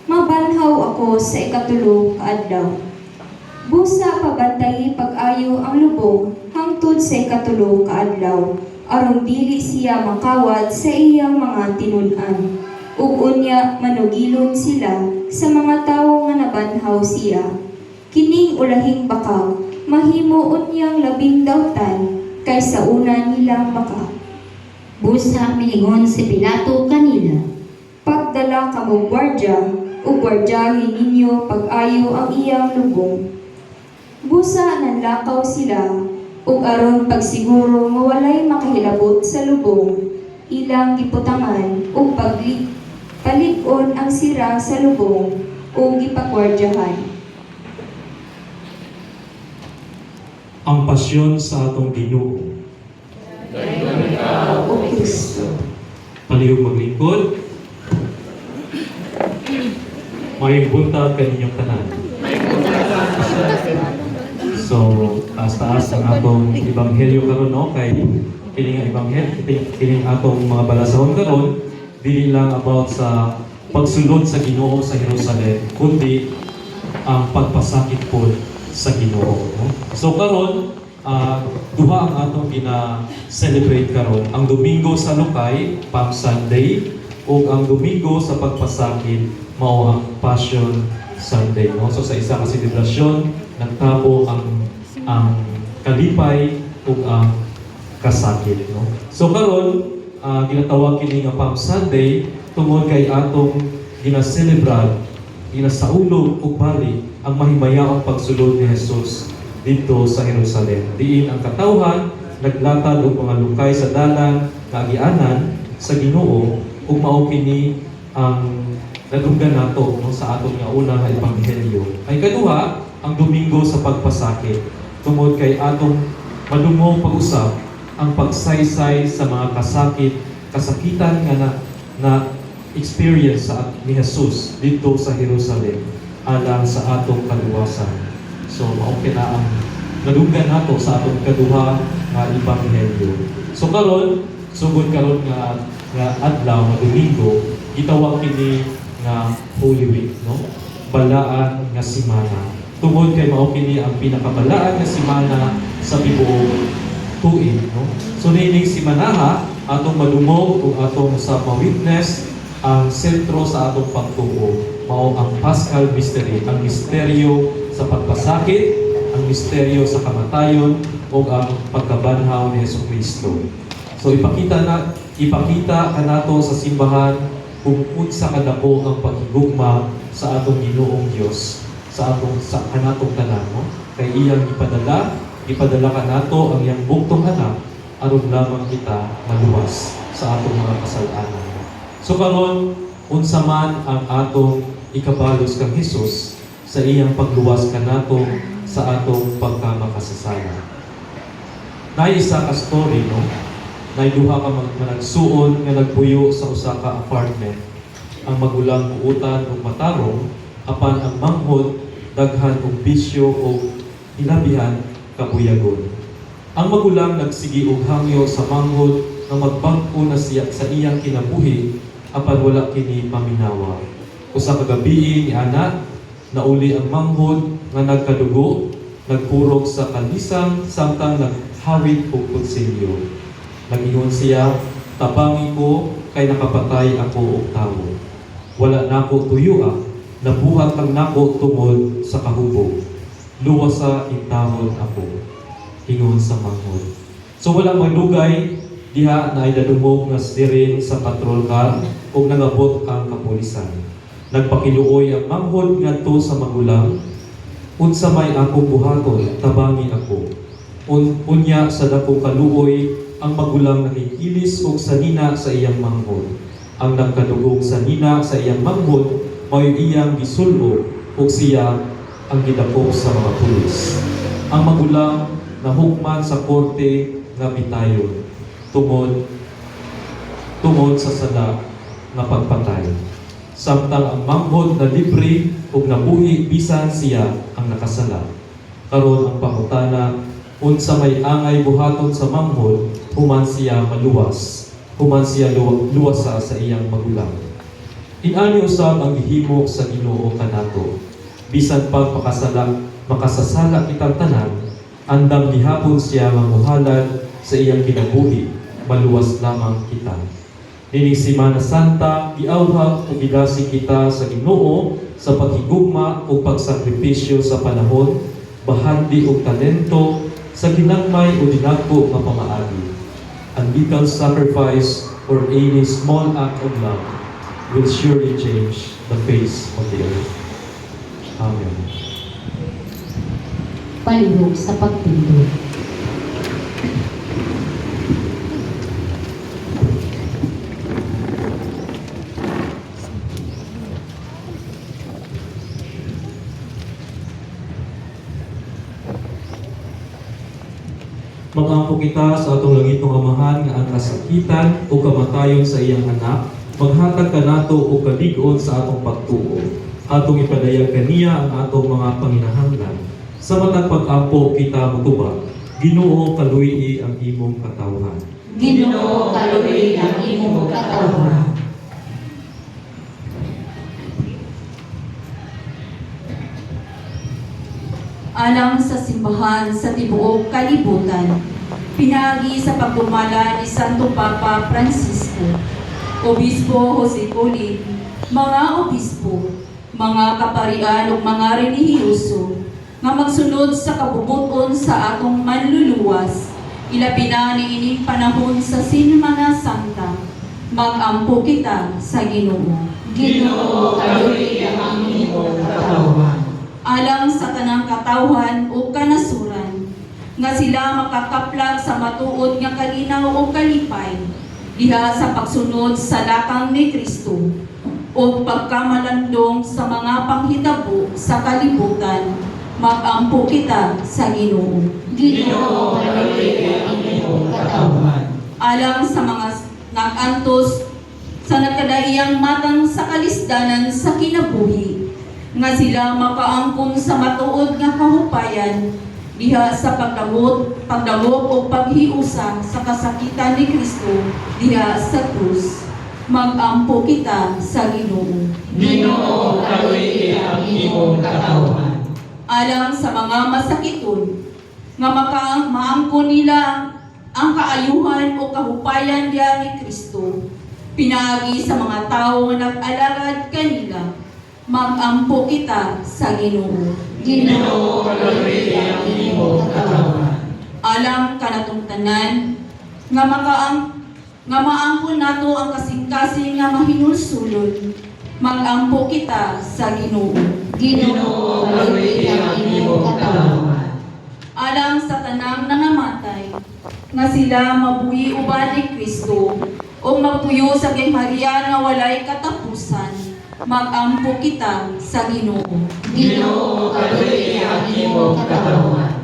Mabanhaw ako sa ikatulo ka adlaw. Busa pabantay pag-ayo ang lubong hangtod sa ikatulo ka adlaw, aron dili siya makawad sa iyang mga tinun-an. Ug unya manugilon sila sa mga tawo nga nabanhaw siya. Kining ulahing bakaw, mahimo unyang labing dawtan kaysa una nilang baka. Busa miingon si Pilato kanila. Pagdala kamo gwardya, o gwardyahin ninyo pag-ayo ang iyang lubong. Busa nanlakaw sila, ug aron pagsiguro nga walay makahilabot sa lubong, ilang giputangan ug palig-on ang sira sa lubong ug gipagwardyahan. Ang pasyon sa atong Ginoo. O Kristo. Palihog maglingkod. Mayong buntag kaninyong tanan. So, taas-taas ang atong ebanghelyo karon, no? Kay kining ebanghelyo, kining atong mga balasahon karon, dili lang about sa pagsulod sa Ginoo sa Jerusalem, kundi ang pagpasakit po sa Ginoo. No? So karon, duha ang atong gina-celebrate karon. Ang Domingo sa Lukay, Palm Sunday, ug ang Domingo sa pagpasakit mao ang Passion Sunday. No? So sa isa ka selebrasyon, nagtabo ang kalipay ug ang kasakit. No? So karon, ginatawag kini nga Palm Sunday tungod kay atong gina-celebrate, ginasaulog ug balik ang mahimayaong pagsulod ni Jesus dito sa Jerusalem. Diin ang katawhan naglatad og mga lukay sa dalan nga agianan sa Ginoo ug mao kini ang nadunggan nato, no, sa atong nga una nga ebanghelyo. Ay kaduha ang Domingo sa pagpasakit tungod kay atong madungong pag-usab ang pagsaysay sa mga kasakitan nga experience ni Jesus dito sa Jerusalem alang sa atong kaluwasan. So mao na ang nadunggan nato sa atong kaduha nga ebanghelyo. So karon, sugod karon nga adlaw nga Domingo, gitawag kini nga Holy Week, no? Balaan nga semana. Tungod kay mao kini ang pinakabalaan nga semana sa tibuok tuig, no? So nining semana atong madungog ug atong sa ma-witness ang sentro sa atong pagtuo mao ang Paschal Mystery, ang misteryo sa pagpasakit, ang misteryo sa kamatayon ug ang pagkabanhaw ni Jesucristo. So ipakita kanato sa simbahan kung unsa kadako ang paghigugma sa atong Ginoong Dios sa kanatong tanan, no? Kay iyang ipadala kanato ang iyang bugtong anak aron lamang kita maluwas sa atong mga kasalanan. So karon, unsa man ang atong ikabalos kang Hesus sa iyang pagluwas kanato sa atong pagkamakasasala. Nay isa ka story, no? Nay duha ka managsuon nga nagpuyo sa usa ka apartment. Ang magulang muutan ug matarong apan ang manghod daghan og bisyo o hilabihan kabuyagon. Ang magulang nagsigi og hangyo sa manghod nga magbangko na siya sa iyang kinabuhi apan wala kini paminawa. Usa ka gabi ni anak nauli ang manghod nga nagkadugo, nagpurok sa kalisang samtang naghawid og konsilyo. Nagingon siya, tabangi ko kay nakapatay ako og tawo. Wala nako tuyua, nabuhat ang nako tungod sa kahubog. Luwasa intawon ako. Ingon sa manghod. So wala magdugay diha na idadumog nga siren sa patrol car ug nangabot ang kapulisan. Nagpakiluoy ang manghod ngadto sa magulang. Unsa may akong buhaton, tabangi ako. Unya sa dako kaluoy ang magulang nakikilis og sanina sa iyang manghod. Ang nagkadugog sanina sa iyang manghod mao iyang gisulod ug siya ang gidakop sa mga pulis. Ang magulang nahukman sa korte nga bitayon tungod sa sala nga pagpatay. Samtang ang manghod na libre ug nabuhi bisan siya ang nakasala. Karon ang pangutana, unsa may angay buhaton sa manghod human siya maluwas, human siya luwasa sa iyang magulang. Inani usab ang gihimo sa Ginoo kanato. Bisan pa makasasala kitang tanan, andam gihapon siya mamuhalad sa iyang kinabuhi, maluwas lamang kita. Nining Semana Santa, giawhag o gidasi kita sa Ginoo sa paghigugma o pagsakripisyo sa panahon, bahandi o talento sa ginagmay o dinagko nga pamaagi. A little sacrifice or any small act of love will surely change the face of the earth. Amen. Palihog sa pagtindog. Mag-ampo kita sa atong langitong Amahan nga ang kasakitan o kamatayon sa iyang anak, maghatag kanato o kalig-on sa atong pagtuo. Atong ipadayag kaniya ang atong mga panginahanglan. Sa matag pag-ampo kita mutubag, Ginoo kaluyi ang imong katawhan. Ginoo kaluoy ang imong katawhan. Alang sa simbahan sa tibuok kalibutan, pinagi sa pagdumala ni Santo Papa Francisco, Obispo Jose Colin, mga obispo, mga kaparian ug mga relihiyoso nga magsunod sa kabubuton sa atong manluluwas, ilabi na niining panahon sa Semana Santa, mag-ampo kita sa Ginoo. Ginoo kaluoy ang imong katawhan. Alang sa kanang katawhan o kanasuran, nga sila makakaplag sa matuod nga kalinaw o kalipay, diha sa pagsunod sa lakang ni Kristo, o pagkamalandong sa mga panghitabo sa kalibutan, mag-ampo kita sa Ginoo. Ginoo kaluoy ang imong katawhan. Alang sa mga nag-antos sa nakadaiyang matang sa kalisdanan sa kinabuhi, nga sila makaangkon sa matuod nga kahupayan, diha sa pagdamot o paghiusa sa kasakitan ni Kristo diha sa krus. Magampo kita sa Ginoo. Ginoo, kaluy ang imong katawan. Alang sa mga masakiton, nga maangkon nila ang kaayuhan o kahupayan diha ni Kristo, pinaagi sa mga tao nga nag-alagad kanila. Magampo kita sa Ginoo. Ginoo, kaluy ang imong katawan. Alam kanatong tanan nga maangkon nato ang kasing-kasing nga mahinulsulod. Magampo kita sa Ginoo. Ginoo, kaluy ang imong katawan. Alang sa tanang nangamatay nga sila mabuhi uban ni Kristo o magpuyo sa kay Maria nga walay katapusan. Magampo kita sa Ginoo. Ginoo, kaluy ang imong katawan.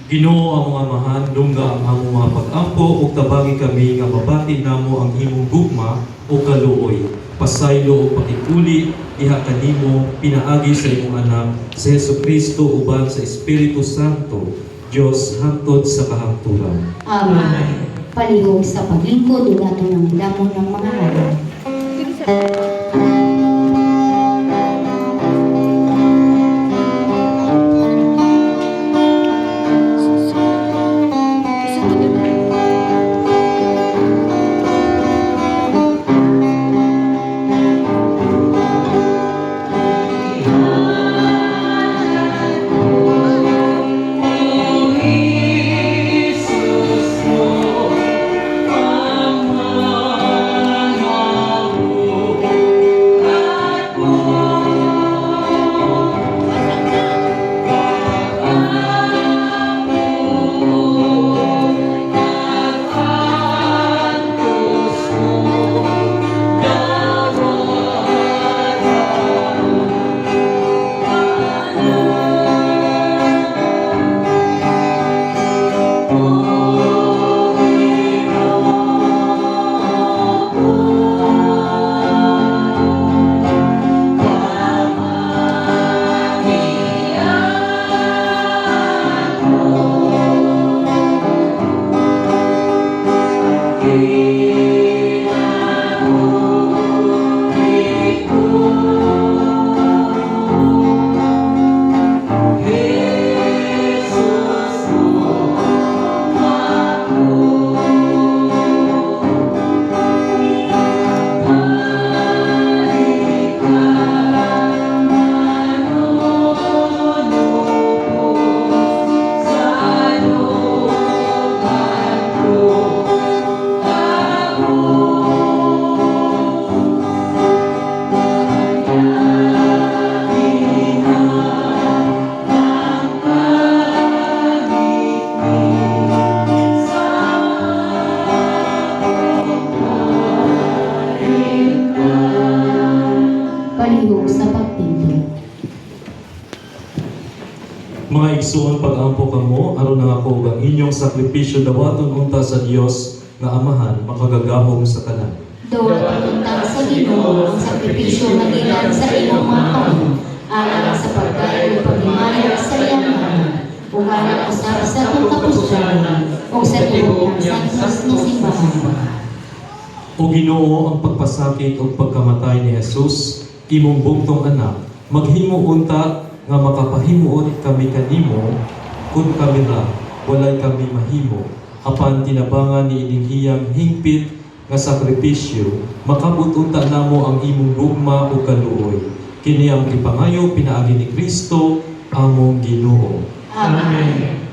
Ginoo ang mga amahan, dungga ang among mga pag-ampo ug tabagi kami nga mabati namo ang imong gugma o kaluoy. Pasaylo o pakikuli iha kanimo pinaagi sa imong anak sa Hesukristo uban sa Espiritu Santo, Dios hangtod sa kahangturan. Amen. Palihog sa paglingkod ug ato ng lamon ng mga halal. Palihog sa pagtindog. Mga igsoon pag-ampo kamo aron nga ako ang inyong sakripisyo dawaton unta sa Dios nga Amahan makagagahom sa tanan. Doon panuntang sa Ginoo ang sakripisyo nga gikan sa imong mga kamo, alang sa pagkain o paghimayag sa iyang ngalan, ug alang usab sa pagkapustulan o sa tibok niyang santos nga simbahan. O Ginoo, ang pagpasakit o pagkamatay ni Jesus, imong bugtong anak, maghimo unta nga makapahimuot kami kanimo kun kami ra walay kami mahimo apan tinabangan ni ining iyang hingpit nga sakripisyo makabut unta namo ang imong gugma ug kaluoy kini ang gipangayo pinaagi ni Kristo among Ginoo. Amen.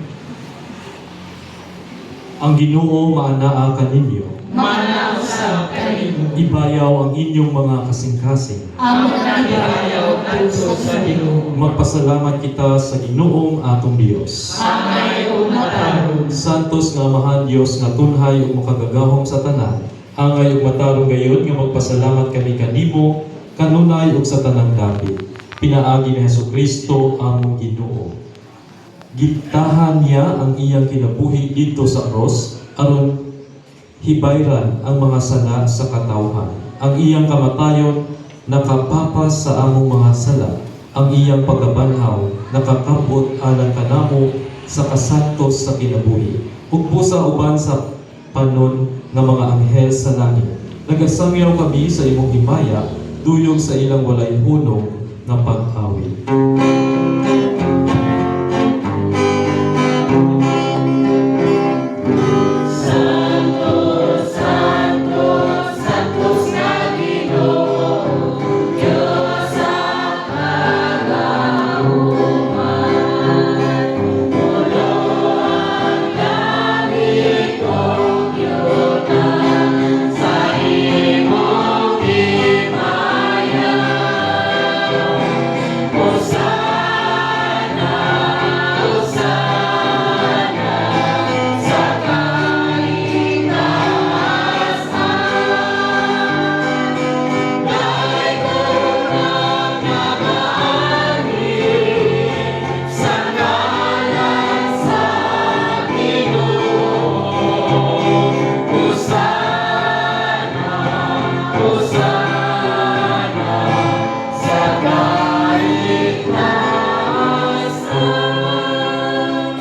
Ang Ginoo maanaa kaninyo. Mana usab kanimo. Ibayaw ang inyong mga kasing-kasing. Amon ang Ibayaw ngadto sa Ginoo. Magpasalamat kita sa Ginoong atong Dios. Angay ug matarong. Santos nga Amahan Dios nga tunhay ug makagagahom sa tanan. Angay ug matarong gayon nga magpasalamat kami kanimo kanunay ug sa tanang dapit. Pinaagi ni Hesukristo among Ginoo. Gitahan niya ang iyang kinabuhi dito sa cross aron Hibayran ang mga sala sa katawhan. Ang iyang kamatayon nakapapas sa among mga sala. Ang iyang pagkabanhaw nakakabot alang kanamo sa kasantos sa kinabuhi. Ug busa uban sa panon nga mga anghel sa langit. Nagasamyaw kami sa imong himaya, duyog sa ilang walay hunong nga pag-awit.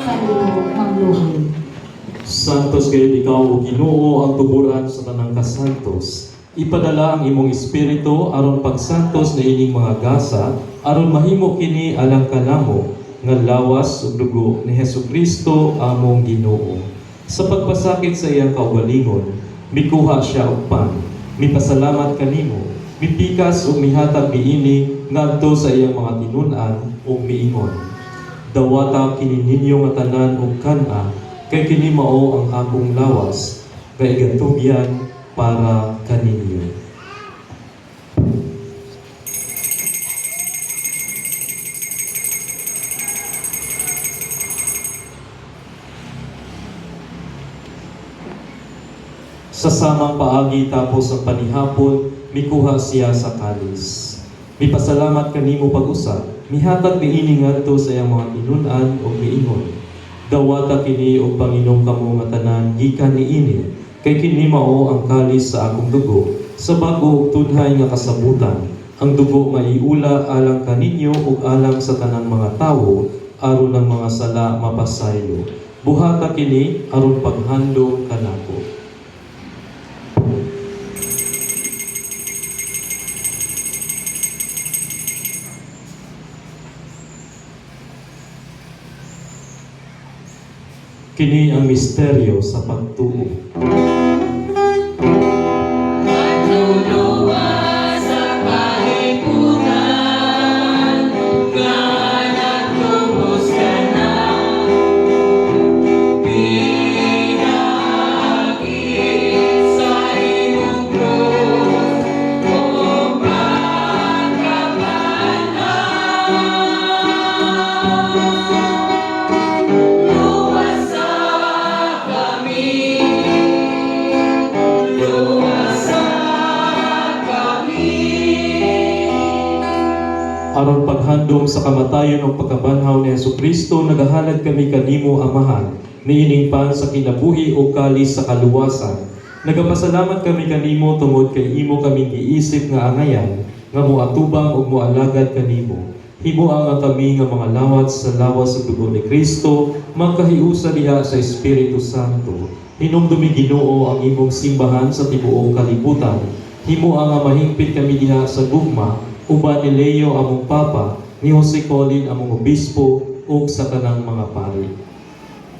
Kanino mangluhay. Santos kayo ikaw o Ginoo ang tuburan sa tanang kasantos. Ipadala ang imong espiritu aron pagsantos na ining mga gasa aron mahimo kini alang kanamo nga lawas ug dugo ni Hesukristo among Ginoo. Sa pagpasakit sa iyang kaugalingon, mikuha siya og pan, mipasalamat kanimo, mipikas ug mihatag niini ngadto sa iyang mga tinun-an ug miingon. Dawata kini ninyo nga tanan ug kana kay kini mao ang akong lawas kay gatugyan para kaninyo. Sa samang paagi tapos ang panihapon, mikuha siya sa kalis. Mipasalamat kanimo pag-usap, mihatag niini ngadto sa iyang mga tinun-an ug miingon. Dawata kini og Panginoong kamo nga tanan gikan niini, kay kini mao ang kalis sa akong dugo, sa bag-o ug tunhay nga kasabutan. Ang dugo maiula alang kaninyo ug alang sa tanang mga tawo, aron ang mga sala mapasaylo. Buhata kini aron paghandom kanako. Kini ang misteryo sa pagtuo. Aron paghandom sa kamatayon o pagkabanhaw ni Hesukristo, nagahalad kami kanimo amahan, niining pan sa kinabuhi o kalis sa kaluwasan. Nagapasalamat kami kanimo tungod kay imo kaming giisip nga angayan, nga moatubang ug moalagad kanimo. Himuang ang kami nga mga lawat sa lawas sa dugo ni Kristo, magkahiusa diha sa Espiritu Santo. Hinumdumi Ginoo ang imong simbahan sa tibuong kalibutan. Himuang nga mahingpit kami diha sa gugma, uban ni Leo among Papa, ni Jose Colin among Obispo, ug sa kanang mga pari.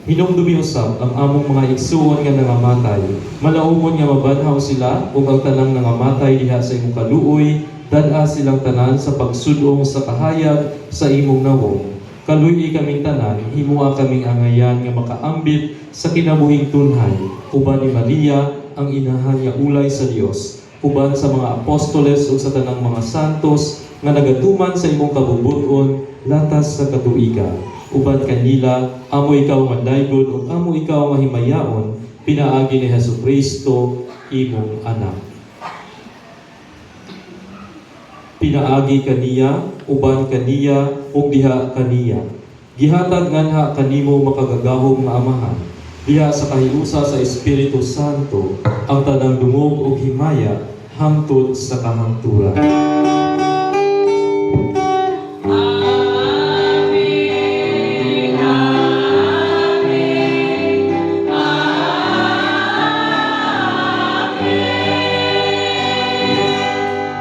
Hinumdumi usab ang among mga igsuon nga nangamatay. Malaumon nga mabanhaw sila ug ang tanang nangamatay diha sa imong kaluoy, dad-a silang tanan sa pagsudong sa kahayag sa imong nawong. Kaluy kaming tanan, himua kaming angayan nga makaambit sa kinabuhing tunhay, uban ni Maria ang inahan nga ulay sa Dios, uban sa mga apostoles ug sa tanang mga santos nga nagatuman sa imong kabubuton latas sa katuigan. Uban kanila, amo ikaw mandaygon ug amo ikaw mahimayaon, pinaagi ni Hesukristo, imong anak. Pinaagi kaniya, uban kaniya, ug diha kaniya. Gihatag nganha kanimo makagagahom nga amahan. Diha sa kahiusa sa Espiritu Santo, ang tanang dungog o himaya hangtod sa kahangturan.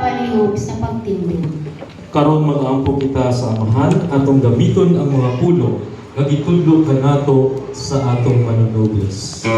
Palihog sa pagtindog. Karon mag-aampo kita sa Amahan atong gamiton ang mga pulo nga gitudlo kanato sa atong manunubos.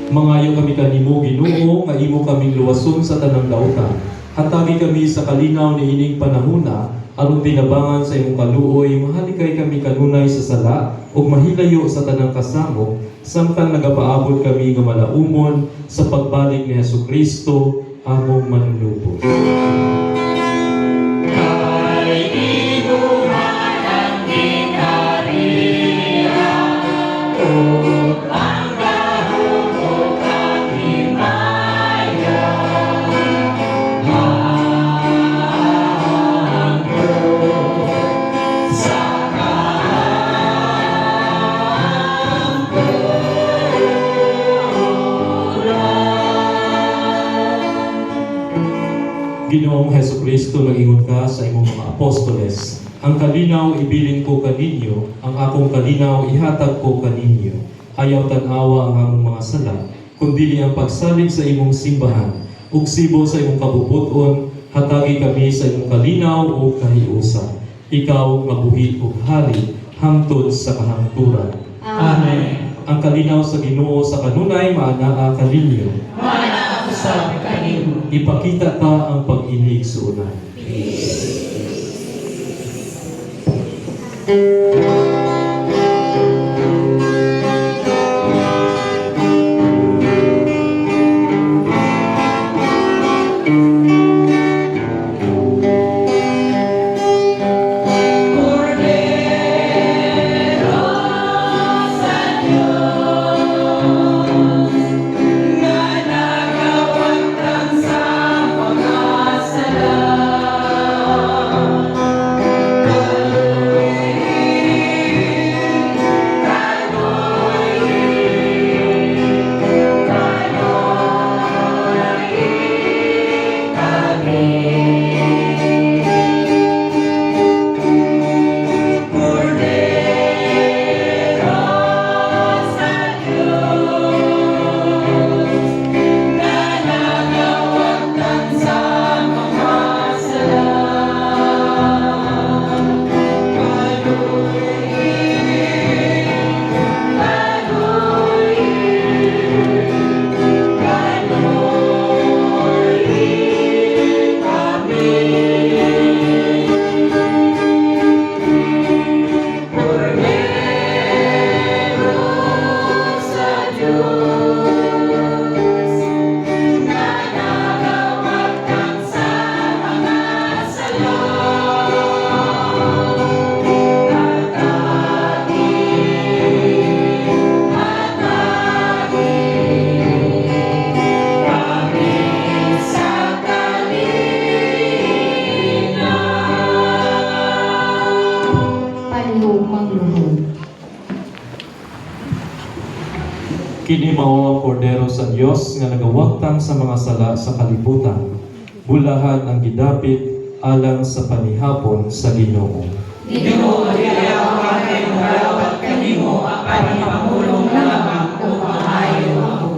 Mangayo kami kanimo Ginoo nga imo kaming luwason sa tanang dautan. Hatagi kami sa kalinaw ni ining panahona aron tinabangan sa imong kaluoy mahalikay kami kanunay sa sala ug mahilayo sa tanang kasamo samtang nagapaabot kami nga malaumon sa pagbalik ni Hesukristo among manlubos. Ginoong Hesukristo, nag-ingon ka sa imong mga apostoles. Ang kalinaw ibilin ko kaninyo, ang akong kalinaw ihatag ko kaninyo. Ayaw tanawa ang among mga sala, kundi ang pagsalig sa imong simbahan. Ug sibo sa imong kabubuton, hatagi kami sa imong kalinaw o kahiusa. Ikaw mabuhi ug hari hangtod sa kahangturan. Amen. Ang kalinaw sa Ginoo sa kanunay maanaa kaninyo. Sa kanimo. Ipakita ka ang pag-inig sa unay. mangluhod. Kini mao ang kordero sa Dios nga nagawagtang sa mga sala sa kalibutan. Bulahan ang gidapit alang sa panihapon sa Ginoo. Ginoo, ayaw kami malawat kanimo apan ipamulong lamang kung maayo ako.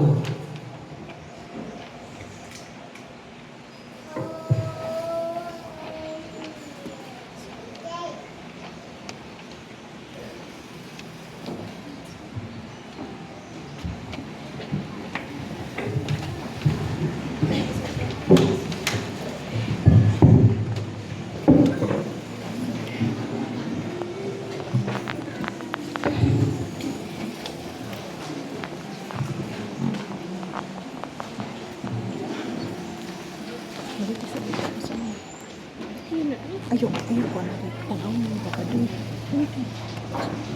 Ayok ko na rin. Tanaw mo baka doon.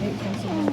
Ay, isang sila.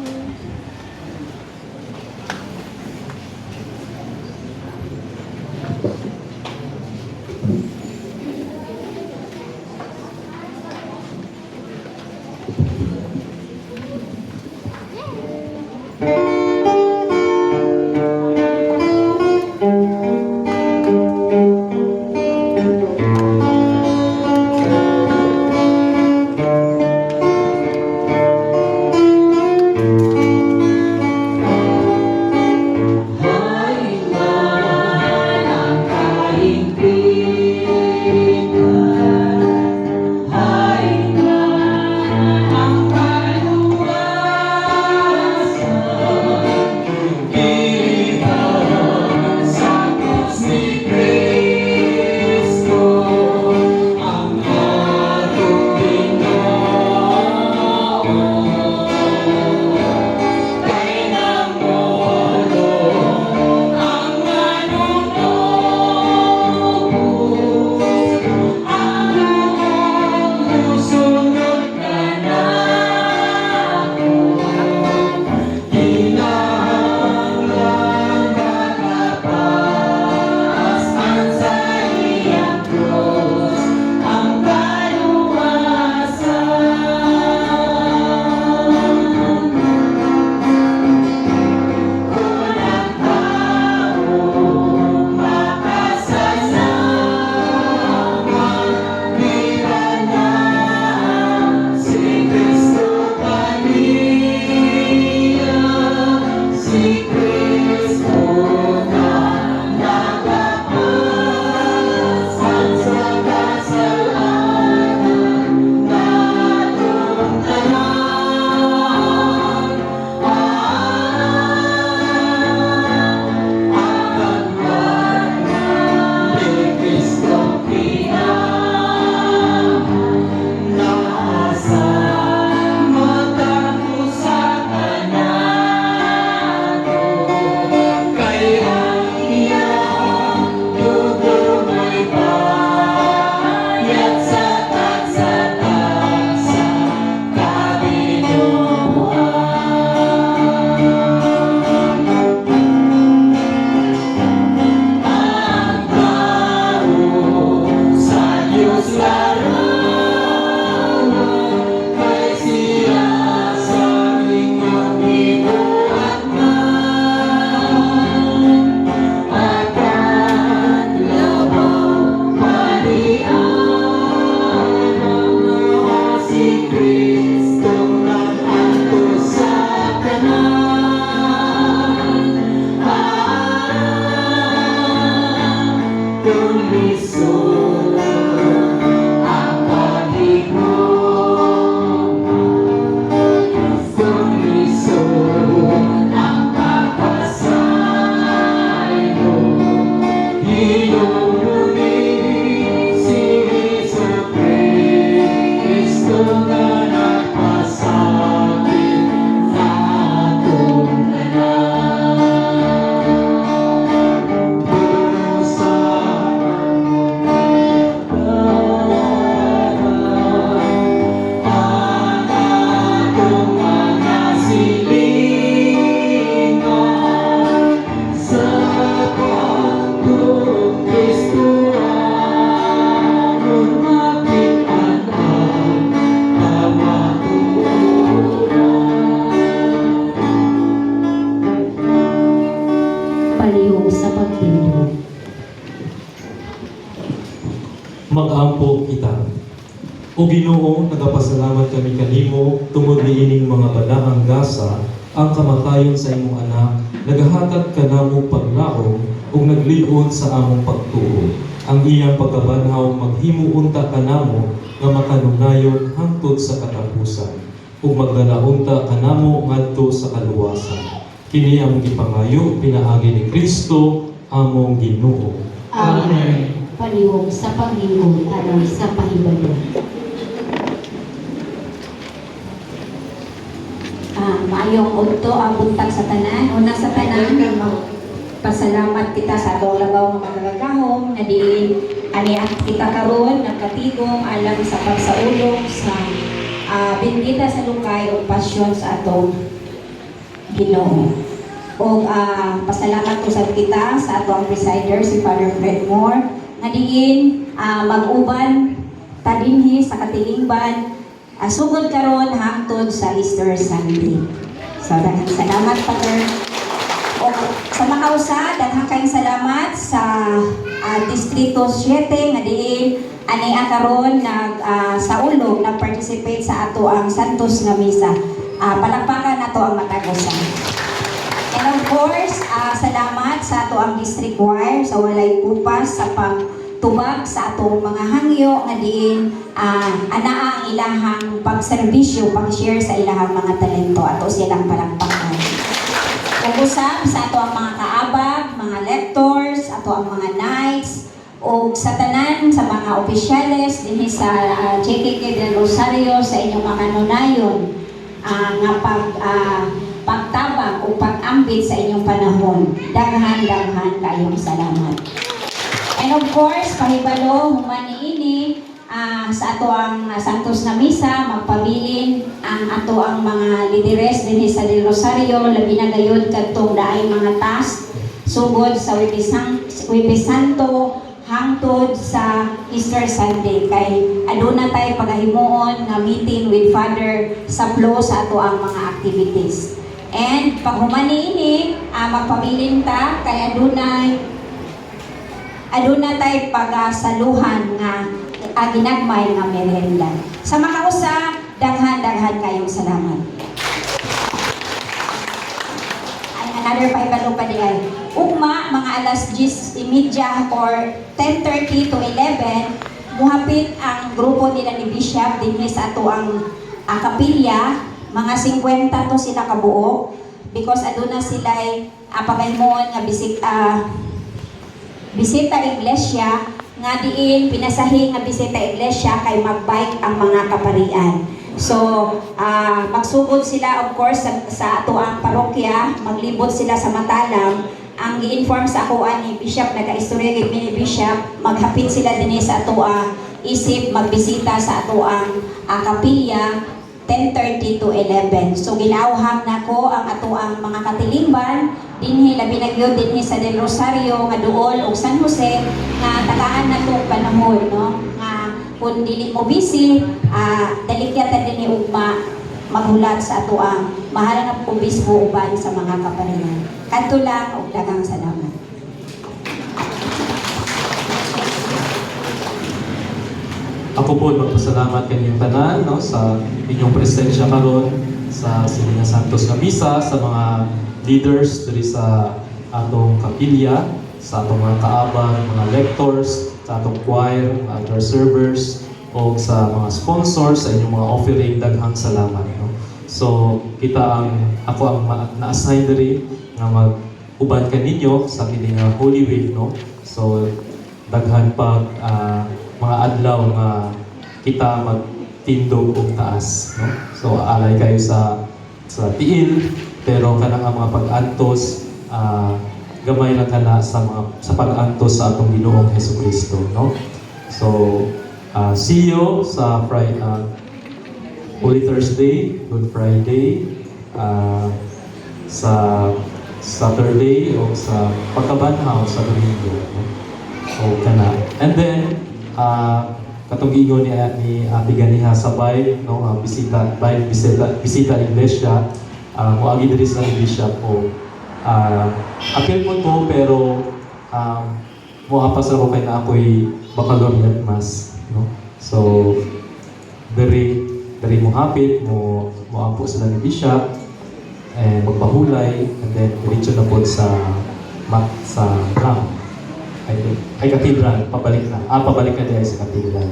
Mag-ampo kita. O Ginoo, nagapasalamat kami kanimo tungod niining mga badaang gasa ang kamatayon sa imong anak, nagahatag ka namo paglaom ug nagligon sa among pagtuo. Ang iyang pagkabanhaw maghimuunta ka namo nga makanunayon hangtod sa katapusan ug magdalaunta ka namo ngadto sa kaluwasan. Kini ang gipangayo pinaagi ni Kristo among Ginoo. Amen. Palihog sa Panginoon alang sa pahibalo. Maayong udto ang buntag sa tanan. Una sa tanan, pasalamat kita sa atong labaw nga magagahom na diin ani kita karon nagkatigom alang sa pagsaulong sa bendita sa lukay o pasyon sa atong Ginoo. O pasalamat ko sa kita sa atong presider si Father Fred Moore nga diin mag-uban ta dinhi sa katilingban sugod karon hangtod sa Easter Sunday. So daghang salamat Father. O sa makausa, daghang kayong salamat sa Distrito 7 nga diin ani karon sa ulog nag-participate sa ato ang Santos nga misa. Palakpakan nato ang matagusan. And of course, salamat sa ato ang district choir sa walay pupas sa pagtubag sa atong mga hangyo nga diin anaa ang ilahang pagserbisyo, pag-share sa ilahang mga talento ato silang palakpakan. Ug usab sa ato ang mga kaabag, mga lectors, ato ang mga knights, o sa tanan sa mga opisyales dinhi sa JKK del Rosario sa inyong mga kanunayon nga pagtabang o pag-ambit sa inyong panahon. Daghan kayong salamat. And of course, pahibalo human niini sa ato ang Santos na Misa, magpabilin ang ato ang mga lideres dinhi sa Del Rosario, labi na gayud kadtong daay mga task sugod sa Huwebes Santo hangtod sa Easter Sunday kay aduna tay pagahimuon nga meeting with Father sa flow sa ato ang mga activities. And pag humani ini magpabilin ta kay aduna tay pagasaluhan nga ginagmay nga merienda. Sa makausa, daghan kayong salamat. Another 5 pa di ay ugma mga alas 10:30 or 10:30 to 11 muhapit ang grupo nila ni Bishop dinhi sa ato ang kapilya. Mga 50 to sila kabuo because aduna sila'y pagaymon nga bisita iglesia nga diin pinasahi nga bisita iglesia kay magbike ang mga kaparian. So, magsugod sila of course sa ato ang parokya, maglibot sila sa Matalam. Ang gi-inform sa ako ni Bishop, nagka-istorya gid ni Bishop, maghapit sila dinhi sa ato isip magbisita sa ato ang kapilya 10:30 to 11. So ginauham nako ang ato ang mga katilingban dinhi labi na gyud dinhi sa Del Rosario nga duol ug San Jose nga tagaan nato panahon no nga kun dili mo busy dalikyatan dinhi ugma maghulat sa ato ang mahal nga obispo uban sa mga kaparian. Kadto lang ug daghang salamat. Ako po magpasalamat kanyang tanan sa inyong presensya karon sa Silina Santos nga Misa, sa mga leaders diri sa atong kapilya, sa atong mga kaabang, mga lectors, sa atong choir, mga altar servers, o sa mga sponsors, sa inyong mga offering. Daghang salamat. So, ako ang na-assign diri nga mag-uban kaninyo sa kini nga Holy Week. So, daghan pag mga adlaw nga kita magtindog og taas, So alay kayo sa tiil, pero kanang mga pag-antos gamay lang kana sa pag-antos sa atong Ginoong Hesukristo, So see you sa Holy Thursday, Good Friday, sa Saturday o sa pagkabanhaw sa Domingo, O kana. And then katong giingon ni Ate Ganiha sabay bisita iglesia moagi diri sa iglesia ko apil mo ko pero moapas ako kay na ako'y makagamiat mas, no? So dari mo hapit mo ampo sila ni Bishop and magpahulay, and then diretso na po sa katedral, pabalik na diay sa katedral.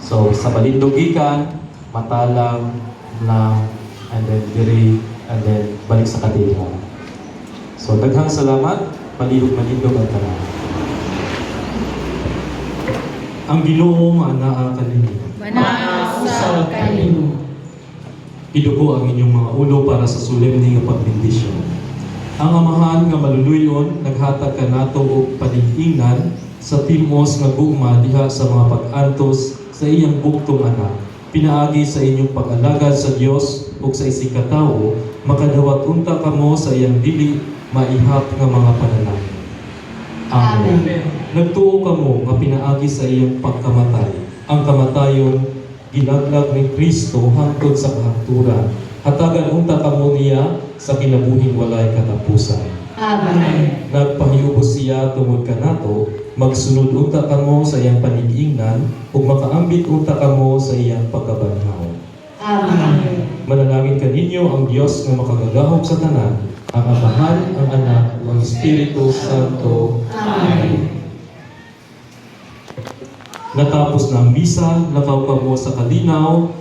So sa Balindog gikan, Matalang lang, and then balik sa katedral. So daghang salamat, malindog ang tanan. Ang Ginoo anaa kanimo. Manaasa kanimo. Iduko ang inyong mga ulo para sa solemne nga pagbendisyon. Ang amahan nga maluluyon naghatag kanato og palig-ingan sa timos nga gugma diha sa mga pag-antos sa iyang bugtong anak. Pinaagi sa inyong pag-alagad sa Dios ug sa isig katawo, makadawat unta kamo sa iyang dili maihap nga mga panalangin. Amen. Nagtuo kamo nga pinaagi sa iyang pagkamatay. Ang kamatayon ginaglag ni Kristo hangtod sa kahangturan. Hatagan unta kamo niya sa kinabuhing walay katapusan. Amen. Nagpahiubos siya tungod kanato, magsunod unta kamo sa iyang panig-ingnan ug makaambit unta kamo sa iyang pagkabanhaw. Amen. Manalangin kaninyo ang Dios nga makagagahom sa tanan, ang Amahan, ang Anak, ug ang Espiritu Santo. Amen. Natapos na ang misa, lakaw kamo sa kalinaw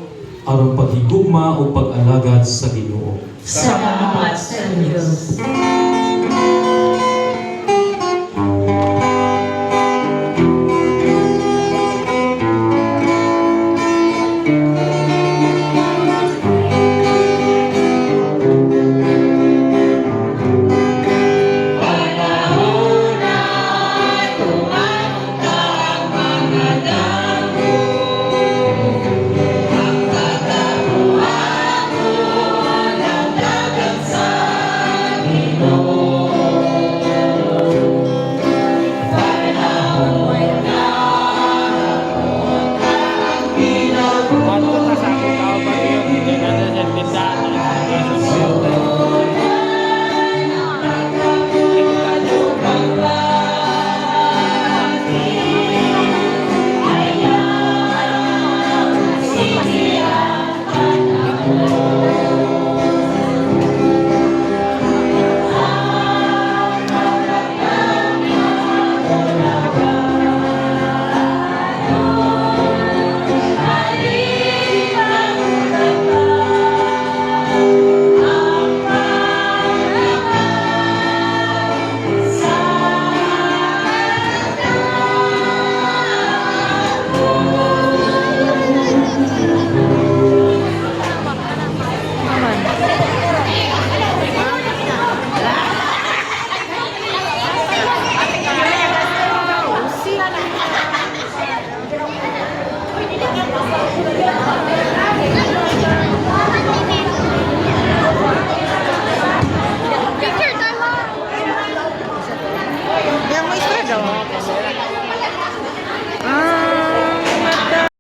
aron paghigugma o pag-alagad sa Ginoo. Salamat sa Diyos.